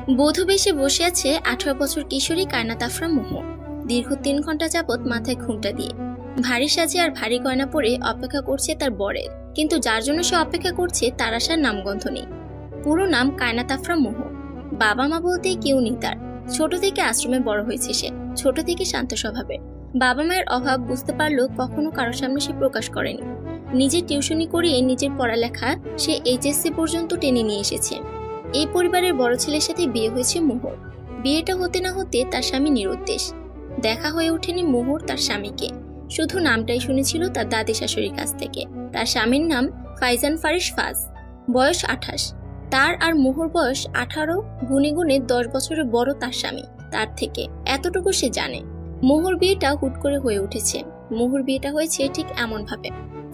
বধূবেশে বসে আছে 18 বছর কিশোরী কায়নাত আফরা মোহ। দীর্ঘ 3 ঘন্টা যাবৎ মাথায় ঘোমটা দিয়ে ভারী সাজে আর ভারী গয়না পরে অপেক্ষা করছে তার বরের, কিন্তু যার জন্য সে অপেক্ষা করছে তার আসার নামগন্ধ নেই। পুরো নাম কায়নাত আফরা মোহ। বাবা মা বলতে কেউ নেই তার। ছোট থেকে আশ্রমে বড় হয়েছে সে, ছোট থেকে শান্ত স্বভাবের। বাবা মায়ের অভাব বুঝতে পারলেও কখনো কারোর সামনে সে প্রকাশ করেনি। নিজের টিউশনি করিয়ে নিজের পড়ালেখা সে এইচএসসি পর্যন্ত টেনে নিয়ে এসেছে। এই পরিবারের বড় ছেলের সাথে বিয়ে হয়েছে মোহর। বিয়েটা হতে না হতে তার স্বামী নিরুদ্দেশ। দেখা হয়ে ওঠেনি মোহর তার স্বামীকে, শুধু নামটাই শুনেছিল তার দাদি শাশুড়ির কাছ থেকে। তার স্বামীর নাম ফাইজান ফারিস ফাজ, বয়স 28। তার আর মোহর বয়স 18, গুনে গুনে 10 বছরের বড় তার স্বামী তার থেকে, এতটুকু সে জানে। মোহর বিয়েটা হুট করে হয়ে উঠেছে। মোহর বিয়েটা হয়েছে ঠিক এমন ভাবে।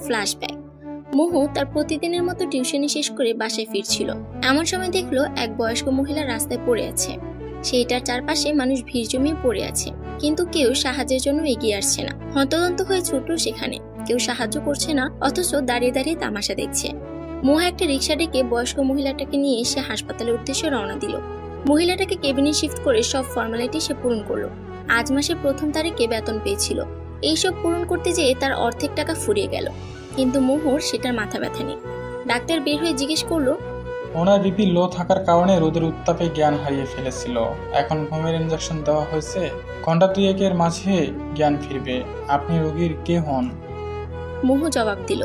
ফ্ল্যাশব্যাক। মোহ তার প্রতিদিনের মতো টিউশনি শেষ করে বাসায় ফিরছিল। এমন সময় দেখলো এক বয়স্ক মহিলা রাস্তায় পড়ে আছে। সেইটার চারপাশে মানুষ ভিড় জমিয়ে পড়ে আছে, কিন্তু কেউ সাহায্যের জন্য এগিয়ে আসছে না। হন্তদন্ত হয়ে ছুটল সেখানে, কেউ সাহায্য করছে না, অথচ দাঁড়িয়ে দাঁড়িয়ে তামাশা দেখছে। মোহ একটা রিক্সা ডেকে বয়স্ক মহিলাটাকে নিয়ে এসে হাসপাতালের উদ্দেশ্যে রওনা দিল। মহিলাটাকে কেবিনে শিফট করে সব ফর্মালিটি সে পূরণ করলো। আজ মাসের 1 তারিখে বেতন পেয়েছিল। এইসব পূরণ করতে যেয়ে তার অর্ধেক টাকা ফুরিয়ে গেল, কিন্তু মোহর সেটার মাথা ব্যথা নেই। ডাক্তার বের হয়ে জিজ্ঞেস করলো, ওনার বিপি লো থাকার কারণে রোদের উত্তাপে জ্ঞান হারিয়ে ফেলেছিল। এখন ঘুমের ইনজেকশন দেওয়া হয়েছে, ঘন্টা 2-1 মাঝে জ্ঞান ফিরবে। আপনি রোগীর কে হন? মোহ জবাব দিল,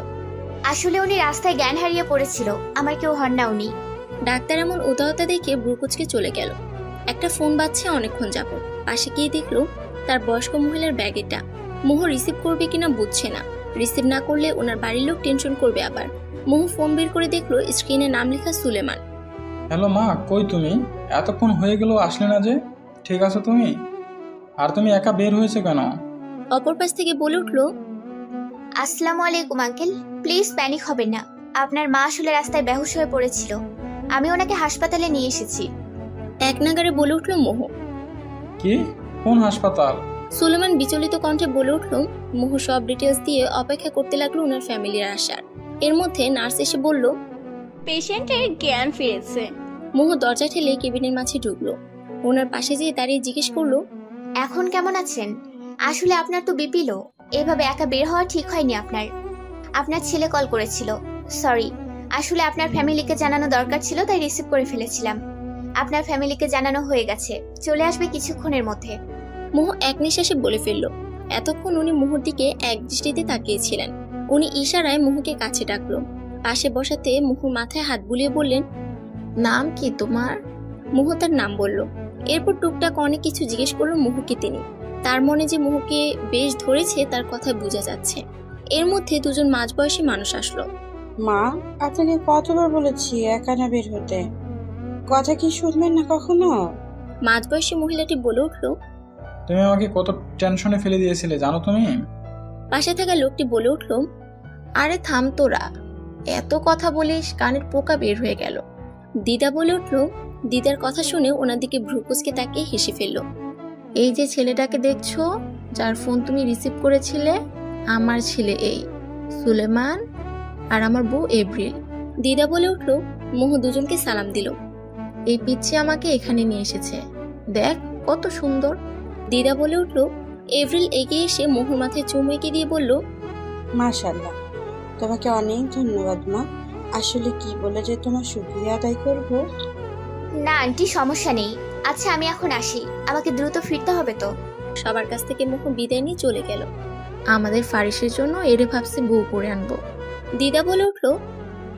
আসলে উনি রাস্তায় জ্ঞান হারিয়ে পড়েছিল, আমার কেউ হন না উনি। ডাক্তার এমন উদারতা দেখে ব্রুকুচকে চলে গেল। একটা ফোন বাজছে অনেকক্ষণ যাবত। পাশে গিয়ে দেখলো তার বয়স্ক মহিলার ব্যাগ এটা। মোহ রিসিভ করবে কিনা বুঝছে না। রিসিভ না করলে ওনার বাড়ির লোক টেনশন করবে আবার। মোহ ফোন বের করে দেখলো স্ক্রিনে নাম লেখা সুলেমান। হ্যালো মা, কই তুমি? এতক্ষণ হয়ে গেল আসলে না যে। ঠিক আছো তুমি? আর তুমি একা বের হয়েছে কেন? অপর পাশ থেকে বলে উঠলো, আসসালামু আলাইকুম আঙ্কেল, প্লিজ প্যানিক হবেন না। আপনার মা আসলে রাস্তায় বেহুশ হয়ে পড়েছিল, আমি ওনাকে হাসপাতালে নিয়ে এসেছি। এক নাগারে বলে উঠলো মোহ। কি? কোন হাসপাতাল? সুলেমান বিচলিত কণ্ঠে বলে উঠল। মোহ সব ডিটেলস দিয়ে অপেক্ষা করতে লাগলো ওনার ফ্যামিলির আসার। এর মধ্যে নার্স এসে বলল, পেশেন্টের জ্ঞান ফিরেছে। মোহ দরজা ঠেলে কেবিনের মাঝে ঢুকলো। ওনার পাশে যেয়ে দাঁড়িয়ে জিজ্ঞেস করলো, এখন কেমন আছেন? আসলে আপনার তো বিপি লো, এভাবে একা বের হওয়া ঠিক হয়নি আপনার। আপনার ছেলে কল করেছিল, সরি। আসলে আপনার ফ্যামিলিকে জানানো দরকার ছিল, তাই রিসিভ করে ফেলেছিলাম। আপনার ফ্যামিলিকে জানানো হয়ে গেছে, চলে আসবে কিছুক্ষণের মধ্যে। মোহ এক নিঃশ্বাসে বলে ফেলল। এতক্ষণ উনি মোহর দিকে এক দৃষ্টিতে তাকিয়েছিলেন। উনি ইশারায় মোহকে কাছে ডাকলো। পাশে বসাতে মোহর মাথায় হাত বুলিয়ে বললেন, নাম কি তোমার? মোহ তার নাম বলল। এরপর টুকটাক অনেক কিছু জিজ্ঞেস করলো মোহকে তিনি। তার মনে যে মোহকে বেশ ধরেছে তার কথায় বোঝা যাচ্ছে। এর মধ্যে দুজন মাঝবয়সী মানুষ আসলো। মা, আপনাকে কতবার বলেছি একা না বের হতে, কথা কি শুনবেন না কখনো? মাঝবয়সী মহিলাটি বলে উঠলো, তুমি আমাকে কত টেনশনে ফেলে দিয়েছিলে জানো তুমি? পাশে থাকা লোকটি বলে উঠলো, আরে থাম তোরা, এত কথা বলিস কানের পোকা বের হয়ে গেল। দিদা বলে উঠলো। দিদার কথা শুনে ওনার দিকে ভ্রুকুচকে তাকিয়ে হেসে ফেলল। এই যে ছেলেটাকে দেখছো, যার ফোন তুমি রিসিভ করেছিলে, আমার ছেলে এই সুলেমান, আর আমার বউ এপ্রিল। দিদা বলে উঠলো। মোহ দুজনকে সালাম দিল। এই পিচ্ছি আমাকে এখানে নিয়ে এসেছে, দেখ কত সুন্দর। দিদা বলে উঠলো। এপ্রিল এগিয়ে এসে মোহর মাথায় চুমু এঁকে দিয়ে বলল, মাশাআল্লাহ, তোমাকে অনেক ধন্যবাদ মা। আসলে কি বলে যে তোমার শুকরিয়া আদায় করব। না আন্টি, সমস্যা নেই। আচ্ছা আমি এখন আসি, আমাকে দ্রুত ফিরতে হবে তো। সবার কাছ থেকে মোহ বিদায় নিয়ে চলে গেল। আমাদের ফারিসের জন্য এরে ভাবছি বউ করে আনবো। দিদা বলে উঠলো,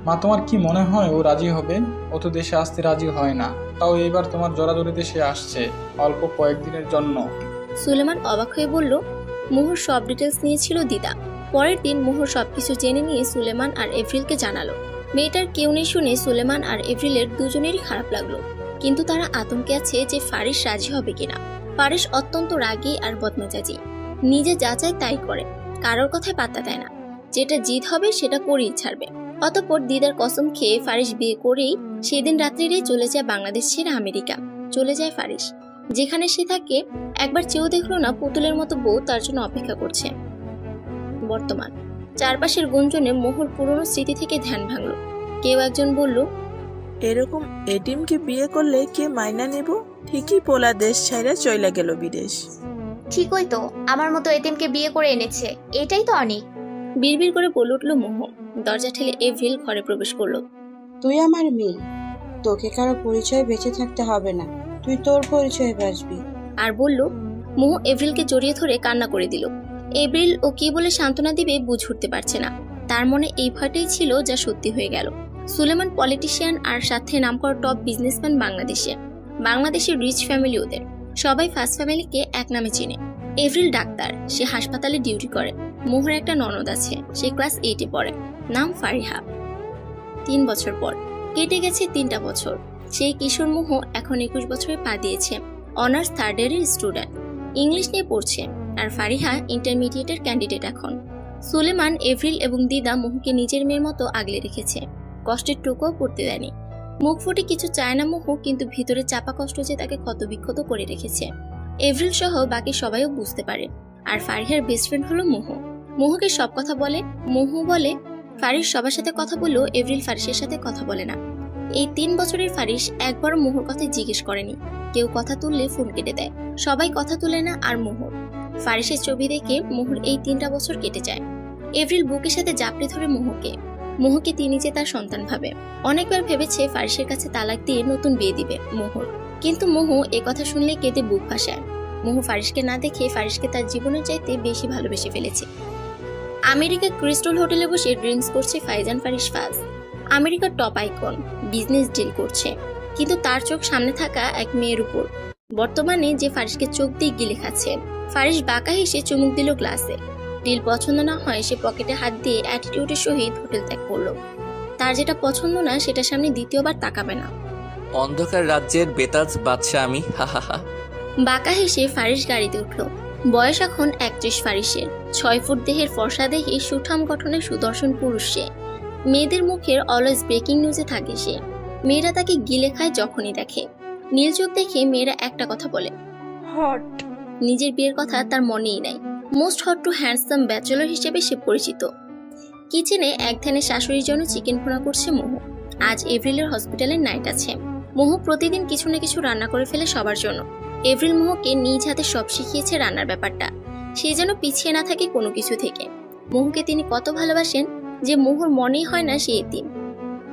মা তোমার কি মনে হয় ও রাজি হবে? ও তো দেশে আসতে রাজি হয় না, তাও এবার তোমার জোরাজোরিতে সে আসছে অল্প কয়েকদিনের জন্য। সুলেমান অবাক হয়ে বলল। মোহর সব ডিটেলস নিয়েছিল দিদা। পরের দিন মোহর সবকিছু জেনে নিয়ে সুলেমান আর এপ্রিলকে জানালো। মেয়েটার কেউ নেই শুনে সুলেমান আর এপ্রিলের দুজনেরই খারাপ লাগলো, কিন্তু তারা আতঙ্কে আছে যে ফারিস রাজি হবে কিনা। ফারিস অত্যন্ত রাগী আর বদমেজাজি, নিজে যা চায় তাই করে, কারোর কথায় পাত্তা দেয় না। যেটা জিদ হবে সেটা করেই ছাড়বে। অতঃপর দিদার কসম খেয়ে ফারিস বিয়ে করেই সেদিন রাত্রিরে চলে যায় বাংলাদেশ ছেড়ে আমেরিকা। চলে যায় ফারিস, যেখানে সে থাকে। একবার চেয়েও দেখলো না পুতুলের মতো বউ তার জন্য অপেক্ষা করছে। বর্তমান চারপাশের গুঞ্জনে মোহর পুরনো স্মৃতি থেকে ধ্যান ভাঙল। কেউ একজন বলল, এরকম এটিমকে বিয়ে করলে কে মাইনা নেব? ঠিকই পোলা দেশ ছাইরা চইলা গেল বিদেশ। ঠিকই তো, আমার মতো এতিমকে বিয়ে করে এনেছে, এটাই তো অনেক। বিড়বিড় করে বলে উঠল মোহ। দরজা ঠেলে এভরিল ঘরে প্রবেশ করলো। তুই আমার মেয়ে, তোকে কারো পরিচয় বেঁচে থাকতে হবে না, তুই তোর পরিচয়ে বাঁচবি। আর বলল। মোহ এভরিলকে জড়িয়ে ধরে কান্না করে দিল। এভরিল ও কি বলে সান্ত্বনা দিবে বুঝে উঠতে পারছে না। তার মনে এই ভয়টাই ছিল, যা সত্যি হয়ে গেল। সুলেমান পলিটিশিয়ান আর সাথে নামকরা টপ বিজনেসম্যান বাংলাদেশের রিচ ফ্যামিলি ওদের। সবাই ফার্স্ট ফ্যামিলিকে এক নামে চেনে। এভরিল ডাক্তার, সে হাসপাতালে ডিউটি করে। মোহর একটা ননদ আছে, সে ক্লাস 8-এ পড়ে, নাম ফারিহা। 3 বছর পর কেটে গেছে 3টা বছর। সেই কিশোর মোহ এখন 21 বছরে পা দিয়েছে। অনার্স 3rd ইয়ারের স্টুডেন্ট, ইংলিশ নিয়ে পড়ছে। আর ফারিহা ইন্টারমিডিয়েটের ক্যান্ডিডেট এখন। সুলেমান, এভরিল এবং দিদা মোহকে নিজের মেয়ের মতো আগলে রেখেছে, কষ্টের টুকুও পড়তে দেয়নি। মুখ ফুটে কিছু চায় না মোহ, কিন্তু ভিতরে চাপা কষ্ট যে তাকে ক্ষতবিক্ষত করে রেখেছে। এভরিল সহ বাকি সবাইও বুঝতে পারে। আর ফারিহার বেস্ট ফ্রেন্ড হলো মোহ। মোহকে সব কথা বলে। মোহ বলে ফারিস সবার সাথে কথা বললেও এভরিল ফারিসের সাথে কথা বলে না। এই 3 বছরের ফারিস একবারও মোহর কথা জিজ্ঞেস করেনি। কেউ কথা তুললে ফোন কেটে দেয়, সবাই কথা তুলে না। আর মোহর ফারিসের ছবি দেখে মোহর এই 3টা বছর কেটে যায়। এভরিল বুকের সাথে জাপড়ে ধরে মোহকে তিনি যে তার সন্তান ভাবে। অনেকবার ভেবেছে ফারিসের কাছে তালাক দিয়ে নতুন বিয়ে দিবে মোহর, কিন্তু মোহ কথা শুনলে কেঁদে বুক ভাসায়। মোহ ফারিসকে না দেখে ফারিসকে তার জীবনের চাইতে বেশি ভালোবেসে ফেলেছে। আমেরিকা ক্রিস্টাল হোটেলে বসে ড্রিঙ্কস করছে ফাইজান ফারিস ফাজ। আমেরিকার টপ আইকন, বিজনেস ডিল করছে, কিন্তু তার চোখ সামনে থাকা এক মেয়ের উপর, বর্তমানে যে ফারিসকে চোখ দিয়ে গিলে খাচ্ছে। ফারিস বাঁকা হেসে চুমুক দিল গ্লাসে। ডিল পছন্দ না হয় সে পকেটে হাত দিয়ে অ্যাটিটিউডের সহিত হোটেল ত্যাগ করলো। তার যেটা পছন্দ না সেটা সামনে দ্বিতীয়বার তাকাবে না। অন্ধকার রাজ্যের বেতাজ বাদশা আমি, হা হা হা। বাঁকা হেসে ফারিস গাড়িতে উঠল। বয়স এখন 31 ফারিসের। 6 ফুট দেহের ফর্সা দেহে সুঠাম গঠনের সুদর্শন পুরুষ সে। মেয়েদের মুখের অলওয়েজ ব্রেকিং নিউজে থাকে সে। মেয়েরা তাকে গিলে খায় যখনই দেখে। নীল চোখ দেখে মেয়েরা একটা কথা বলে, হট। নিজের বিয়ের কথা তার মনেই নাই। Most hot to handsome bachelor হিসেবে সে পরিচিত। কিচেনে এক ধ্যানে শাশুড়ির জন্য চিকেন ভুনা করছে মোহ। আজ এভরিলের হসপিটালে নাইট আছে। মোহ প্রতিদিন কিছু না কিছু রান্না করে ফেলে সবার জন্য। এভরিল মোহকে নিজ হাতে সব শিখিয়েছে রান্নার ব্যাপারটা। সে যেন পিছিয়ে না থাকে কোনো কিছু থেকে। মোহকে তিনি কত ভালোবাসেন যে মোহর মনেই হয় না সে এতিম।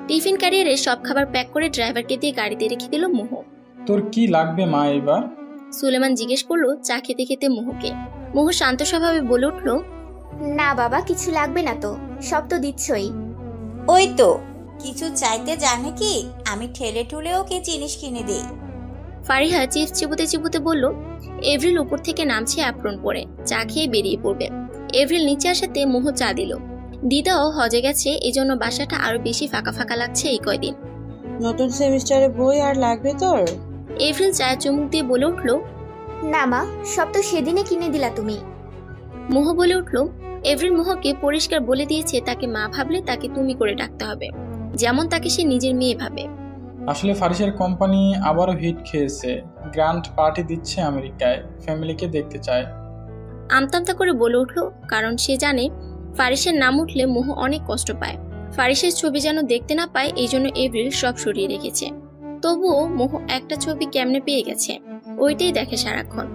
টিফিন ক্যারিয়ারে সব খাবার প্যাক করে ড্রাইভারকে দিয়ে গাড়িতে রেখে দিল মোহ। তোর কি লাগবে মা এবার? সুলেমান জিজ্ঞেস করলো চা খেতে খেতে মোহকে। মোহ শান্ত স্বভাবে বলে উঠল, না বাবা, কিছু লাগবে না তো, সব তো দিচ্ছই। ওই তো, কিছু চাইতে জানে কি, আমি ঠেলে ঠুলে ওকে জিনিস কিনে দিই। ফারিহা চিপস চিবুতে চিবুতে বলল। এভরিল উপর থেকে নামছে অ্যাপ্রন পরে, চা খেয়ে বেরিয়ে পড়বে। এভরিল নিচে আসাতে মোহ চা দিল। দিদাও হজে গেছে, এজন্য বাসাটা আরো বেশি ফাঁকা ফাঁকা লাগছে এই কয়দিন। নতুন সেমিস্টারে বই আর লাগবে তোর? এভরিল চায়ের চুমুক দিয়ে বলে উঠল, না মা, সব তো সেদিনে কিনে দিলা তুমি। মোহ বলে উঠল। এভরিল মোহকে পরিষ্কার বলে দিয়েছে তাকে মা ভাবলে তাকে তুমি করে ডাকতে হবে, যেমন তাকে সে নিজের মেয়ে ভাবে। আসলে ফারিসের কোম্পানি আবারও হিট খেয়েছে, গ্র্যান্ড পার্টি দিচ্ছে আমেরিকায়, ফ্যামিলিকে দেখতে চায়। আমতামতা করে বলে উঠল, কারণ সে জানে ফারিসের নাম উঠলে মোহ অনেক কষ্ট পায়। ফারিসের ছবি যেন দেখতে না পায়, এই জন্য এভরিল সব সরিয়ে রেখেছে। তবুও মোহ একটা ছবি কেমনে পেয়ে গেছে, ওইটাই দেখে সারাক্ষণ।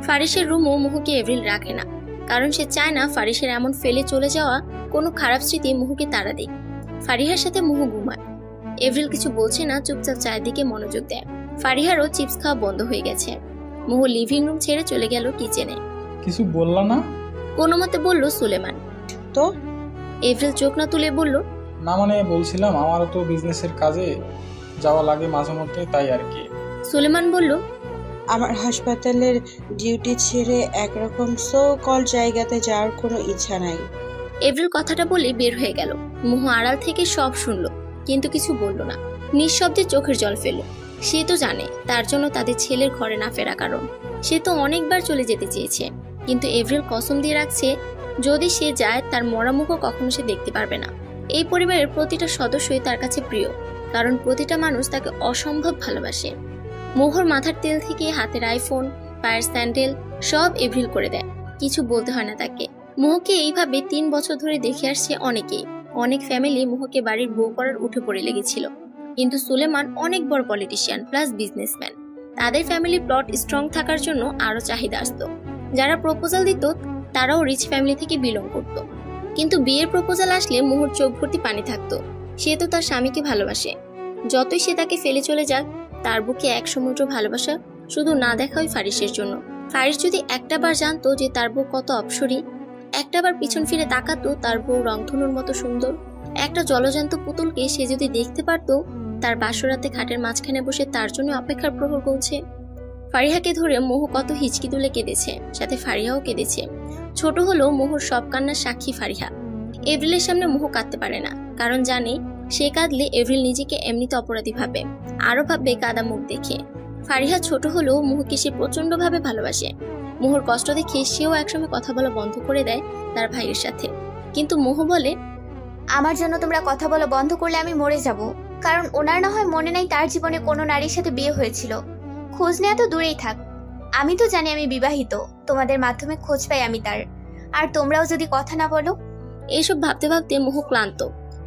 ফারিসের রুমও মোহকে এভরিল রাখে না, কারণ সে চায় না ফারিসের এমন ফেলে চলে যাওয়া কোনো খারাপ স্মৃতি মোহকে তাড়া দেয়। ফারিহার সাথে মোহ ঘুমায়। এভরিল কিছু বলছে না, চুপচাপ চায়ের দিকে মনোযোগ দেয়। ফারিহারও চিপস খাওয়া বন্ধ হয়ে গেছে। মোহ লিভিং রুম ছেড়ে চলে গেল কিচেনে। কিছু বললা না? কোনো মতে বলল সুলেমান। তো এভরিল চোখ না তুলে বলল, না মানে বলছিলাম আমারও তো বিজনেসের কাজে যাওয়া লাগে মাঝে মধ্যে, তাই আর কি। সুলেমান বলল, আমার হাসপাতালের ডিউটি ছেড়ে একরকম সো কল জায়গাতে যাওয়ার কোনো ইচ্ছা নাই। এভরিল কথাটা বলে বের হয়ে গেল। মোহ আড়াল থেকে সব শুনলো, কিন্তু কিছু বলল না। নিঃশব্দে চোখের জল ফেলল। সে তো জানে তার জন্য তাদের ছেলের ঘরে না ফেরা কারণ। সে তো অনেকবার চলে যেতে চেয়েছে, কিন্তু এভরিল কসম দিয়ে রাখছে যদি সে যায় তার মরা মুখও কখনো সে দেখতে পারবে না। এই পরিবারের প্রতিটা সদস্যই তার কাছে প্রিয়, কারণ প্রতিটা মানুষ তাকে অসম্ভব ভালোবাসে। মোহর মাথার তেল থেকে হাতের আইফোন, পায়ের স্যান্ডেল সব এভরিল করে দেয়, কিছু বলতে হয় না তাকে। মোহকে এইভাবে 3 বছর ধরে দেখে আসছে অনেকেই। অনেক ফ্যামিলি মোহকে বাড়ির বউ করার উঠে পড়ে লেগেছিল। কিন্তু সুলেমান অনেক বড় পলিটিশিয়ান প্লাস বিজনেসম্যান। তাদের ফ্যামিলি প্লট স্ট্রং থাকার জন্য আরো চাহিদা আসতো। যারা প্রপোজাল দিত তারাও রিচ ফ্যামিলি থেকে বিলং করত। কিন্তু বিয়ের প্রপোজাল আসলে মোহর চোখ ভর্তি পানি থাকতো। সে তো তার স্বামীকে ভালোবাসে। যতই সে তাকে ফেলে চলে যাক, তার বুকে এক সমুদ্র ভালোবাসা শুধু না দেখা ওই ফারিসের জন্য। ফারিস যদি একটাবার জানতো যে তার বউ কত অপসরী, একটাবার পিছন ফিরে তাকাতো তার বউ রংধনুর মতো সুন্দর, একটা জলজান্ত পুতুলকে সে যদি দেখতে পারতো তার বাসরাতে খাটের মাঝখানে বসে তার জন্য অপেক্ষার প্রহর গুনছে। ফারিহাকে ধরে মোহ কত হিচকি তুলে কেঁদেছে, সাথে ফারিহাও কেঁদেছে। ছোট হলেও মোহর সব কান্নার সাক্ষী ফারিহা। এভরিলের সামনে মোহ কাঁদতে পারে না, কারণ জানে সে কাঁদলে এভরিল নিজেকে এমনিতে অপরাধী ভাবে, আরো ভাববে কাদা মুখ দেখে। ফারিহা ছোট হলেও মোহকে সে প্রচন্ডভাবে ভালোবাসে। মোহর কষ্ট দেখে সেও একসময় কথা বলা বন্ধ করে দেয় তার ভাইয়ের সাথে। কিন্তু মোহ বলে, আমার জন্য তোমরা কথা বলা বন্ধ করলে আমি মরে যাব। কারণ ওনার না হয় মনে নাই তার জীবনে কোনো নারীর সাথে বিয়ে হয়েছিল। খোঁজ নেওয়া তো দূরেই থাক, আমি তো জানি আমি বিবাহিত, তোমাদের মাধ্যমে খোঁজ পাই আমি তার। আর তোমরাও যদি কথা না বলো। এইসব ভাবতে ভাবতে মোহ ক্লান্ত,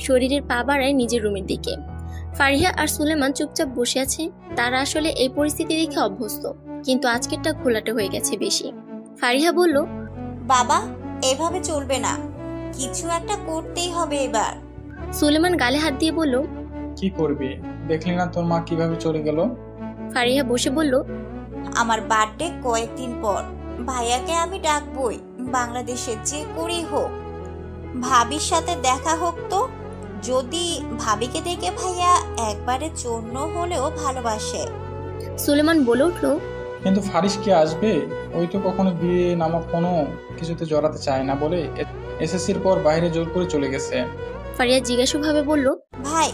শরীরের পা বাড়ায় নিজের রুমের দিকে। ফারিহা আর সুলেমান চুপচাপ বসে আছে। তারা আসলে এই পরিস্থিতি দেখে অভ্যস্ত, কিন্তু আজকেরটা ঘোলাটে হয়ে গেছে বেশি। ফারিহা বলল, বাবা এভাবে চলবে না, কিছু একটা করতেই হবে এবার। সুলেমান গালে হাত দিয়ে বলল, কি করবি? দেখলি না তোর মা কিভাবে চলে গেল? ফারিহা বসে বলল, আমার বার্থডে কয়েকদিন পর, ভাইয়াকে আমি ডাকবই, বাংলাদেশে যে করেই হোক। ভাবির সাথে দেখা হোক তো, যদি ভাবিকে দেখে ভাইয়া একবারের জন্য হলেও ভালোবাসে। সুলেমান বলে উঠল, কিন্তু ফারিস কি আসবে? ওই তো কখনো বিয়ে নামক কোনো কিছুতে জড়াতে চায় না বলে এসএসসির পর বাইরে জোর করে চলে গেছে। ফারিয়া জিজ্ঞাসুভাবে বলল, ভাই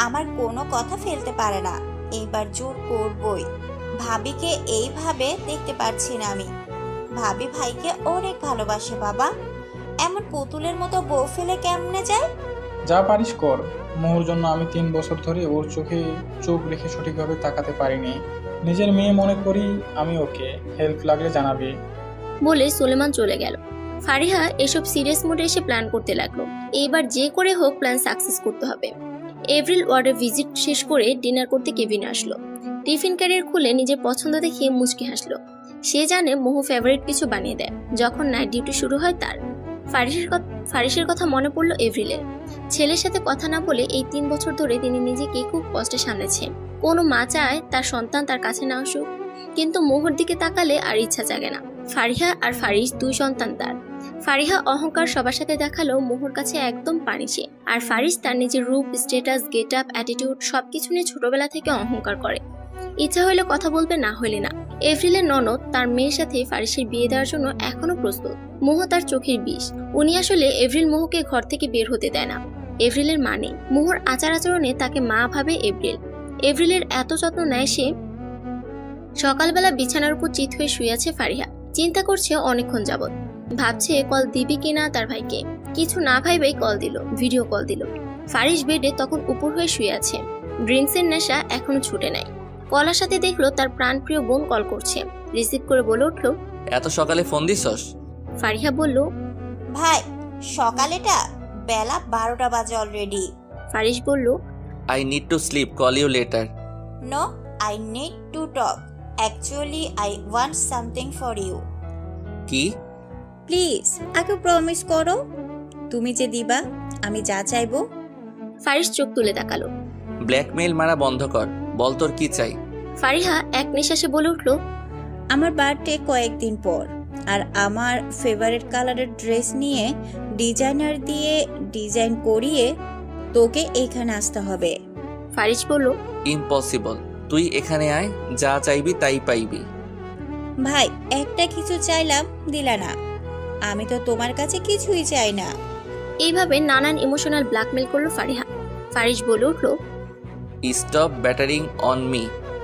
আমার কোনো কথা ফেলতে পারে না, এইবার জোর করবই। ভাবিকে এইভাবে দেখতে পারছি না আমি। ভাবি ভাইকে অনেক ভালোবাসে বাবা, এমন পুতুলের মতো বউ ফেলে কেমনে যায়? যা পারিস কর। মোহর জন্য আমি 3 বছর ধরে ওর চোখে চোখ রেখে সঠিকভাবে তাকাতে পারিনি। নিজের মেয়ে মনে করি আমি। ওকে হেল্প লাগলে জানাবি। বলে সুলেমান চলে গেল। ফারিহা এসব সিরিয়াস মোডে এসে প্ল্যান করতে লাগলো। এইবার যে করে হোক প্ল্যান সাকসেস করতে হবে। এভরিল ওয়ার্ডে ভিজিট শেষ করে ডিনার করতে কেবিন আসলো। টিফিন ক্যারিয়ার খুলে নিজের পছন্দ দেখিয়ে মুচকি হাসলো। সে জানে মোহ ফেভারিট কিছু বানিয়ে দেয় যখন নাইট ডিউটি শুরু হয় তার। ফারিসের কথা মনে পড়লো এভরিলের। ছেলের সাথে কথা না বলে এই 3 বছর ধরে তিনি নিজেকে খুব কষ্টে সামলেছেন। কোনো মা চায় তার সন্তান তার কাছে না আসুক, কিন্তু মোহর দিকে তাকালে আর ইচ্ছা জাগে না। ফারিহা আর ফারিস 2 সন্তান তার। ফারিহা অহংকার সবার সাথে দেখালেও মোহর কাছে একদম পানিছে। আর ফারিস তার নিজের রূপ, স্ট্যাটাস, গেট আপ, অ্যাটিটিউড সবকিছু নিয়ে ছোটবেলা থেকে অহংকার করে। ইচ্ছা হইলে কথা বলবে, না হইলে না। এপ্রিলের ননদ তার মেয়ের সাথে ফারিসের বিয়ে দেওয়ার জন্য এখনো প্রস্তুত। মোহ তার চোখের বিষ। উনি আসলে এপ্রিল মোহকে ঘর থেকে বের হতে দেয় না। এপ্রিলের মা নেই। মোহর আচার আচরণে তাকে মা ভাবে এপ্রিল। এপ্রিলের এত যত্ন নেয় সে। সকালবেলা বিছানার উপর চিত হয়ে শুয়ে আছে ফারিহা। চিন্তা করছে অনেকক্ষণ যাবত। ভাবছে কল দিবি কিনা তার ভাইকে। কিছু না ভাইবেই কল দিল, ভিডিও কল দিল। ফারিস বেডে তখন উপর হয়ে শুয়ে আছে। ড্রিঙ্কসের নেশা এখনো ছুটে নাই। কলার সাথে দেখলো তার প্রাণপ্রিয় বোন কল করছে। রিসিভ করে বলে উঠলো, এত সকালে ফোন দিছস? ফারিহা বলল, ভাই সকালেটা, বেলা 12টা বাজে অলরেডি। ফারিস বলল, I need to sleep, call you later. No, I need to talk. Actually I want something for you. কি? প্লিজ আগে প্রমিস করো, তুমি যে দিবা আমি যা চাইবো। ফারিস চোখ তুলে তাকালো। ব্ল্যাকমেইল মারা বন্ধ কর, বল তোর কি চাই। ফারিহা এক নিঃশ্বাসে বলে উঠলো, আমার বার্থডে কয়েকদিন পর, আর আমার ফেভারিট কালারের ড্রেস নিয়ে ডিজাইনার দিয়ে ডিজাইন করিয়ে তোকে এখানে আসতে হবে। ফারিস বলল, ইম্পসিবল, তুই এখানে আয়, যা চাইবি তাই পাইবি। ভাই একটা কিছু চাইলাম দিলা না, আমি তো তোমার কাছে কিছুই চাই না। এইভাবে নানান ইমোশনাল ব্ল্যাকমেল করলো ফারিহা। ফারিস বলে উঠলো, stop battering on me,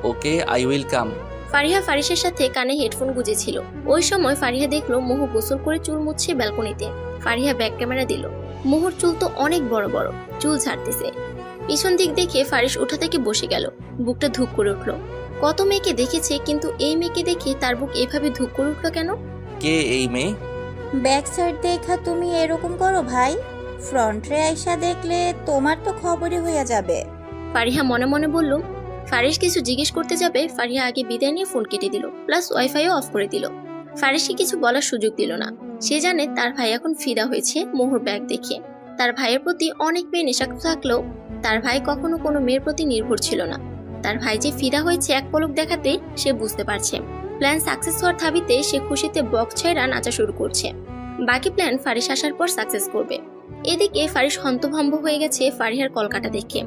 okay I will come. Fariha ফারিসের সাথে কানে হেডফোন গুজেছিল। ওই সময় ফারিহা দেখলো মোহ গোসল করে চুল মুছছে ব্যালকনিতে। ফারিহা ব্যাক ক্যামেরা দিল। মোহর চুল তো অনেক বড় বড়, চুল ঝাড়তেছে। পিছন দিক দেখে ফারিস উঠা থেকে বসে গেল। বুকটা ধুক করে উঠলো। কত মেয়েকে দেখেছে, কিন্তু এই মেয়েকে দেখে তার বুক এভাবে ধুক করে উঠলো কেন? কে এই মেয়ে? ব্যাক সাইড দেখা তুমি এরকম করো ভাই, ফ্রন্টে আইসা দেখলে তোমার তো খবরই হইয়া যাবে। ফারিহা মনে মনে বলল। ফারিস কিছু জিজ্ঞেস করতে যাবে, ফারিহা আগে বিদায় নিয়ে ফোন কেটে দিল, প্লাস ওয়াইফাইও অফ করে দিল। ফারিসকে কিছু বলার সুযোগ দিল না। সে জানে তার ভাই এখন ফিদা হয়েছে মোহর ব্যাগ দেখে। তার ভাইয়ের প্রতি অনেক মেয়ে নেশাক্ত থাকলেও তার ভাই কখনো কোনো মেয়ের প্রতি নির্ভর ছিল না। তার ভাই যে ফিদা হয়েছে এক পলক দেখাতে সে বুঝতে পারছে। প্ল্যান সাকসেস হওয়ার দাবিতে সে খুশিতে বক্স ছেড়া নাচা শুরু করছে। বাকি প্ল্যান ফারিস আসার পর সাকসেস করবে। এদিকে ফারিস হন্তভম্ব হয়ে গেছে ফারিহার কল কাটা দেখে।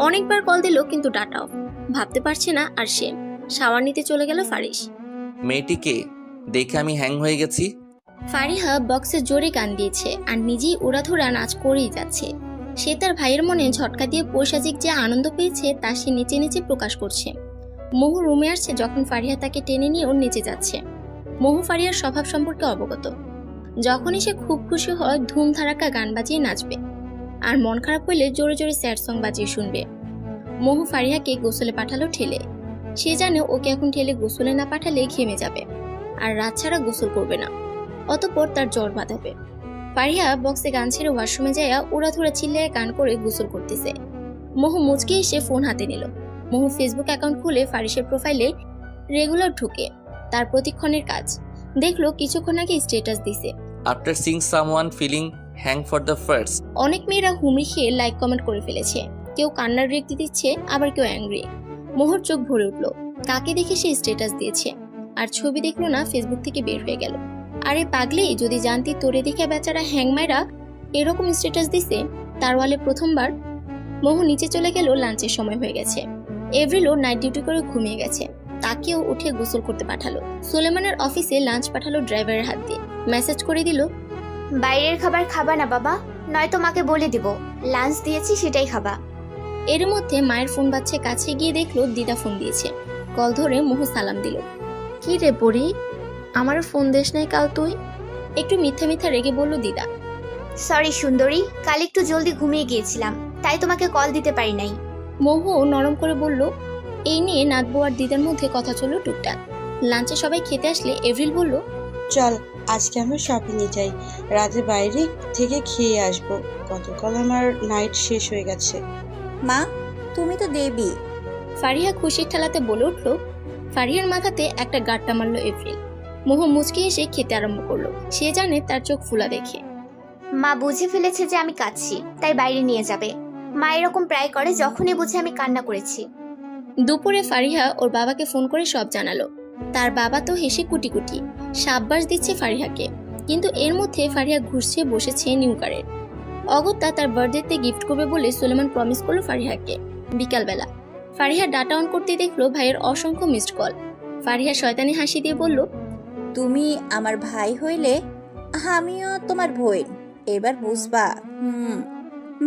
অনেকবার কল দিল কিন্তু ডাটা অফ। ভাবতে পারছে না আর সে। শাওয়ার নিতে চলে গেল ফারিস। মেয়েটিকে দেখে আমি হ্যাং হয়ে গেছি। ফারিহা বক্সে জোরে গান দিয়েছে আর নিজেই উড়াধুরা নাচ করেই যাচ্ছে। সে তার ভাইয়ের মনে ঝটকা দিয়ে পৈশাচিক যে আনন্দ পেয়েছে তা সে নিচে নিচে প্রকাশ করছে। মোহু রুমে আসছে যখন ফারিহা তাকে টেনে নিয়ে ওর নিচে যাচ্ছে। মোহু ফারিহার স্বভাব সম্পর্কে অবগত। যখনই সে খুব খুশি হয় ধুম ধারাক্কা গান বাজিয়ে নাচবে, আর মন খারাপ হইলে জোরে জোরে স্যাড সং বাজিয়ে শুনবে। মোহু ফারিহাকে গোসলে পাঠালো ঠেলে। সে জানে ওকে এখন ঠেলে গোসলে না পাঠালে ঘেমে যাবে আর রাত ছাড়া গোসল করবে না, অতঃপর তার জ্বর বাঁধাবে। ফারিহা বক্সে গান ছেড়ে ওয়াশরুমে যাইয়া উড়াধুরা চিল্লায় গান করে গোসল করতেছে। মোহু মুচকে এসে ফোন হাতে নিল। মোহু ফেসবুক অ্যাকাউন্ট খুলে ফারিসের প্রোফাইলে রেগুলার ঢুকে তার প্রতিক্ষণের কাজ দেখলো। কিছুক্ষণ আগে স্ট্যাটাস দিছে, after sing someone feeling hang for the first. অনেক মেয়েরা হুমড়ি খেয়ে লাইক কমেন্ট করে ফেলেছে। কেউ কান্নার রিয়েক্ট দিচ্ছে, আবার কেউ অ্যাংরি। মোহর চোখ ভরে উঠলো। কাকে দেখে সে স্ট্যাটাস দিয়েছে আর ছবি দেখলো না, ফেসবুক থেকে বের হয়ে গেল। আরে পাগলি, যদি জানতি তোরে দেখে বেচারা হ্যাং মাইরা এরকম স্ট্যাটাস দিছে তার ওয়ালে প্রথমবার। মোহ নিচে চলে গেল, লাঞ্চের সময় হয়ে গেছে। এভরিলও নাইট ডিউটি করে ঘুমিয়ে গেছে, তাকেও উঠে গোসল করতে পাঠালো। সুলেমানের অফিসে লাঞ্চ পাঠালো ড্রাইভারের হাত দিয়ে। মেসেজ করে দিল, বাইরের খাবার খাবা না বাবা, নয়তো মাকে বলে দিব লাঞ্চ দিয়েছি সেটাই খাবা। এর মধ্যে মায়ের ফোন বাজছে। কাছে গিয়ে দেখলো দিদা ফোন দিয়েছে। কল ধরে মোহ সালাম দিল। কি রে পরি, আমার ফোন দেশ নাই কাল তুই? একটু মিথ্যা মিথ্যা রেগে বলল দিদা। সরি সুন্দরী, কাল একটু জলদি ঘুমিয়ে গিয়েছিলাম, তাই তোমাকে কল দিতে পারি নাই। মোহ নরম করে বলল। এই নিয়ে নাতবু আর দিদার মধ্যে কথা চলল টুকটাক। লাঞ্চে সবাই খেতে আসলে এভরিল বলল, চল আজকে আমরা শপিংয়ে যাই, রাতে বাইরে থেকে খেয়ে আসবো। গতকাল আমার নাইট শেষ হয়ে গেছে। মা, তুমি তো দেবী। ফারিহা খুশির ঠেলাতে বলে উঠল। ফারিহার মাথাতে একটা গাঁটটা মারল এপ্রিল। মোহ মুচকি এসে খেতে আরম্ভ করলো। সে জানে তার চোখ ফুলা দেখে। মা বুঝে ফেলেছে যে আমি কাঁদছি, তাই বাইরে নিয়ে যাবে। মা এরকম প্রায় করে যখনই বুঝে আমি কান্না করেছি। দুপুরে ফারিহা ওর বাবাকে ফোন করে সব জানালো। তার বাবা তো হেসে কুটি কুটি সাব্বাস দিচ্ছে ফারিহাকে। কিন্তু এর মধ্যে ফারিহা ঘুরছে বসেছে নিউ কারের। অগত্যা তার বার্থডেতে গিফট করবে বলে সুলেমান প্রমিস করলো ফারিহাকে। বিকালবেলা ফারিহা ডাটা অন করতে দেখলো ভাইয়ের অসংখ্য মিসড কল। ফারিহা শয়তানি হাসি দিয়ে বলল, তুমি আমার ভাই হইলে আমিও তোমার বোন, এবার বুঝবা।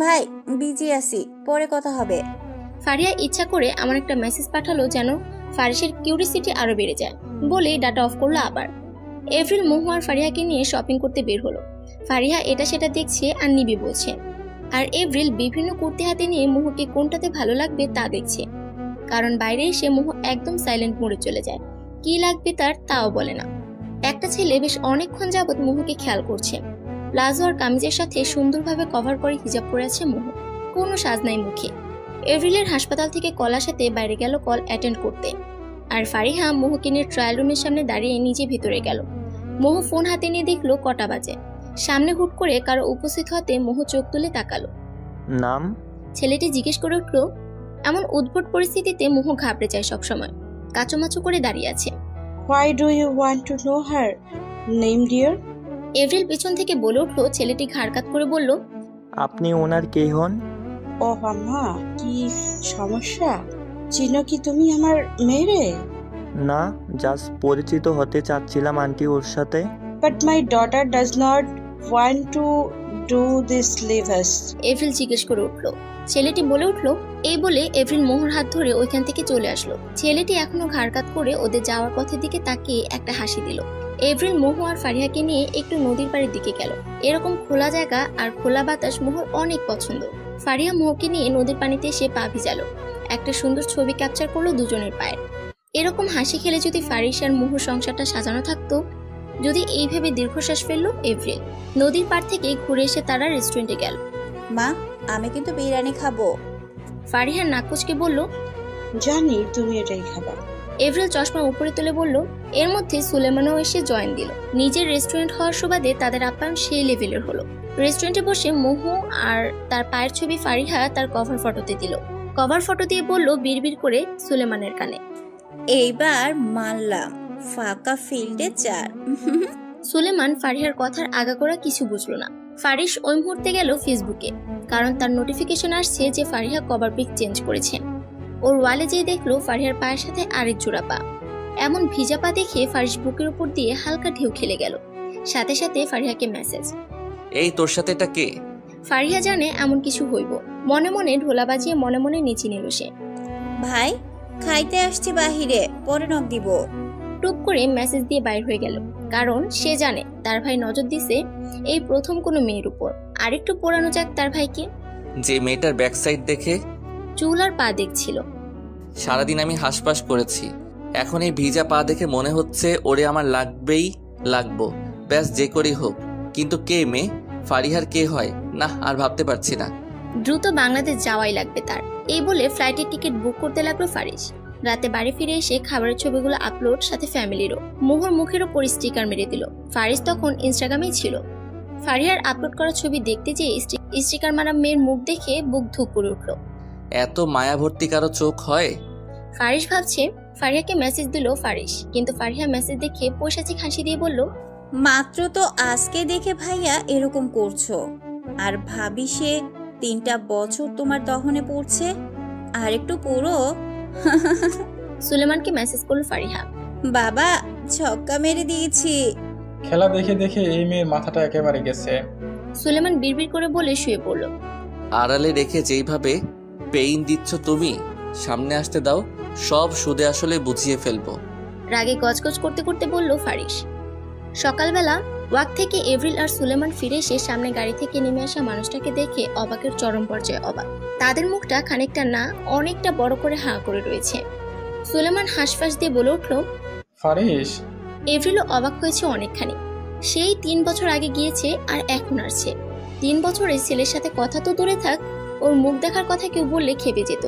ভাই বিজি আছি, পরে কথা হবে। ফারিহা ইচ্ছা করে আমার একটা মেসেজ পাঠালো যেন ফারিসের কিউরিসিটি আরো বেড়ে যায়, বলে ডাটা অফ করলো আবার। এপ্রিল মোহ আর ফারিহাকে নিয়ে শপিং করতে বের হলো। ফারিহা এটা সেটা দেখছে আর নিবি বলছে, আর এপ্রিল বিভিন্ন কুর্তি হাতে নিয়ে মোহকে কোনটাতে ভালো লাগবে তা দেখছে। কারণ বাইরে এসে মোহ একদম সাইলেন্ট মোডে চলে যায়, কি লাগবে তার তাও বলে না। একটা ছেলে বেশ অনেকক্ষণ যাবৎ মোহকে খেয়াল করছে। প্লাজো আর কামিজের সাথে সুন্দরভাবে কভার করে হিজাব পরে আছে মোহ, কোনো সাজ নাই মুখে। এপ্রিলের হাসপাতাল থেকে কল আসাতে বাইরে গেল কল অ্যাটেন্ড করতে। আর ফারিহা মোহকে নিয়ে ট্রায়াল রুমের সামনে দাঁড়িয়ে নিজে ভেতরে গেল। মোহ ফোন হাতে নিয়ে দেখলো কটা বাজে। সামনে হুট করে কারো উপস্থিত হতে মোহ চোখ তুলে তাকালো। নাম? ছেলেটি জিজ্ঞেস করে উঠলো। এমন উদ্ভট পরিস্থিতিতে মোহ ঘাবড়ে যায় সবসময়, কাচুমাচু করে দাঁড়িয়ে আছে। Why do you want to know her name, dear? April পিছন থেকে বলে উঠলো। ছেলেটি ঘাড়কাত করে বলল, আপনি ওনার কে হন? ও আম্মা, কি সমস্যা? চিনো কি তুমি আমার মেয়ে? না, জাস্ট পরিচিত হতে চাচ্ছিলাম আন্টি ওর সাথে। But my daughter does not want to do this, leave us. April জিজ্ঞেস করে উঠলো। ছেলেটি বলে উঠলো। এই বলে এপ্রিল মোহর হাত ধরে ওইখান থেকে চলে আসলো। ছেলেটি এখনো ঘাড়কাত করে ওদের যাওয়ার পথের দিকে তাকিয়ে একটা হাসি দিল। এপ্রিল মোহ আর ফারিহাকে নিয়ে একটু নদীর পাড়ের দিকে গেল। এরকম খোলা জায়গা আর খোলা বাতাস মোহর অনেক পছন্দ। ফারিহা মোহকে নিয়ে নদীর পানিতে এসে পা ভিজালো। একটা সুন্দর ছবি ক্যাপচার করলো দুজনের পায়ের। এরকম হাসি খেলে যদি ফারিস আর মোহর সংসারটা সাজানো থাকতো। যদি এইভাবে দীর্ঘশ্বাস ফেললো এপ্রিল। নদীর পাড় থেকে ঘুরে এসে তারা রেস্টুরেন্টে গেল। মা, আমি কিন্তু বিরিয়ানি খাবো। ফারিহা নাকুচকে বলল, জানি তুমি এটাই খাবা। এভরিল চশমা উপরে তুলে বলল। এর মধ্যে সুলেমানও এসে জয়েন দিল। নিজের রেস্টুরেন্ট হওয়ার সুবাদে তাদের আপ্যায়ন সেই লেভেলের হলো। রেস্টুরেন্টে বসে মোহু আর তার পায়ের ছবি ফারিহা তার কভার ফটোতে দিল। কভার ফটো দিয়ে বলল বিড়বিড় করে সুলেমানের কানে, এইবার মানলাম ফাঁকা ফিল্ডে 4। সুলেমান ফারিহার কথার আগাগোড়া কিছু বুঝলো না। ফারিস ওই মুহূর্তে গেল ফেসবুকে, কারণ তার নোটিফিকেশন আসছে যে ফারিহা কভার পিক চেঞ্জ করেছে। ওর ওয়ালে যেয়ে দেখলো ফারিহার পায়ের সাথে আরেক জোড়া পা। এমন ভিজা পা দেখে ফারিস বুকের উপর দিয়ে হালকা ঢেউ খেলে গেল। সাথে সাথে ফারিহাকে মেসেজ, এই তোর সাথে এটা কে? ফারিহা জানে এমন কিছু হইব। মনে মনে ঢোলা বাজিয়ে মনে মনে নিচে নিল সে। ভাই খাইতে আসছি বাহিরে, পরে নক দিব। টুক করে মেসেজ দিয়ে বাইর হয়ে গেল, কারণ সে জানে তার ভাই নজর দিছে এই প্রথম কোনো মেয়ের উপর। আরেকটু পোড়ানো যাক তার ভাইকে। যে মেয়েটার ব্যাক সাইড দেখে চুল আর পা দেখছিল। সারাদিন আমি হাসপাস করেছি, এখন এই ভিজা পা দেখে মনে হচ্ছে ওরে আমার লাগবো। ব্যাস যে করেই হোক। কিন্তু কে মেয়ে? ফারিহার কে হয় না আর ভাবতে পারছি না। দ্রুত বাংলাদেশ যাওয়াই লাগবে তার, এই বলে ফ্লাইটের টিকিট বুক করতে লাগলো ফারিস। রাতে বাড়ি ফিরে এসে খাবারের ছবিগুলো আপলোড, সাথে ফ্যামিলিরও। মোহর মুখের ওপর স্টিকার মেরে দিল। ফারিস তখন ইনস্টাগ্রামেই ছিল। ফারিহার আপলোড করা ছবি দেখতে যেয়ে স্টিকার মারা মেয়ের মুখ দেখে বুক ধুপ করে উঠল। এত মায়া ভর্তি কারো চোখ হয়? ফারিস ভাবছে ফারিহাকে মেসেজ দিল ফারিস, কিন্তু ফারিহা মেসেজ দেখে পৈশাচিক হাসি দিয়ে বলল, মাত্র তো আজকে দেখে ভাইয়া এরকম করছো, আর ভাবি সে 3টা বছর তোমার দহনে পড়ছে, আর একটু পুরো। সুলেমানকে মেসেজ করল ফারিহা, বাবা ছক্কা মেরে দিয়েছি। খেলা দেখে দেখে এই মেয়ের মাথাটা একেবারে গেছে। সুলেমান বিড়বিড় করে বলে শুয়ে পড়ল। আড়ালে রেখে যেইভাবে পেইন দিচ্ছ তুমি, সামনে আসতে দাও, সব সুদে আসলে বুঝিয়ে ফেলবো। রাগে গজগজ করতে করতে বলল ফারিস। সকালবেলা ওয়াক থেকে এভরিল আর সুলেমান ফিরে এসে সামনে গাড়ি থেকে নেমে আসা মানুষটাকে দেখে অবাকের চরম পর্যায়ে অবাক। তাদের মুখটা খানিকটা না অনেকটা বড় করে হাঁ করে রয়েছে। সুলেমান হাঁসফাঁস দিয়ে বলে উঠল, ফারিস। এভরিলও অবাক হয়েছে অনেকখানি। সেই 3 বছর আগে গিয়েছে আর এখন আসছে। 3 বছরে ছেলের সাথে কথা তো দূরে থাক, ওর মুখ দেখার কথা কেউ বললে খেপে যেত।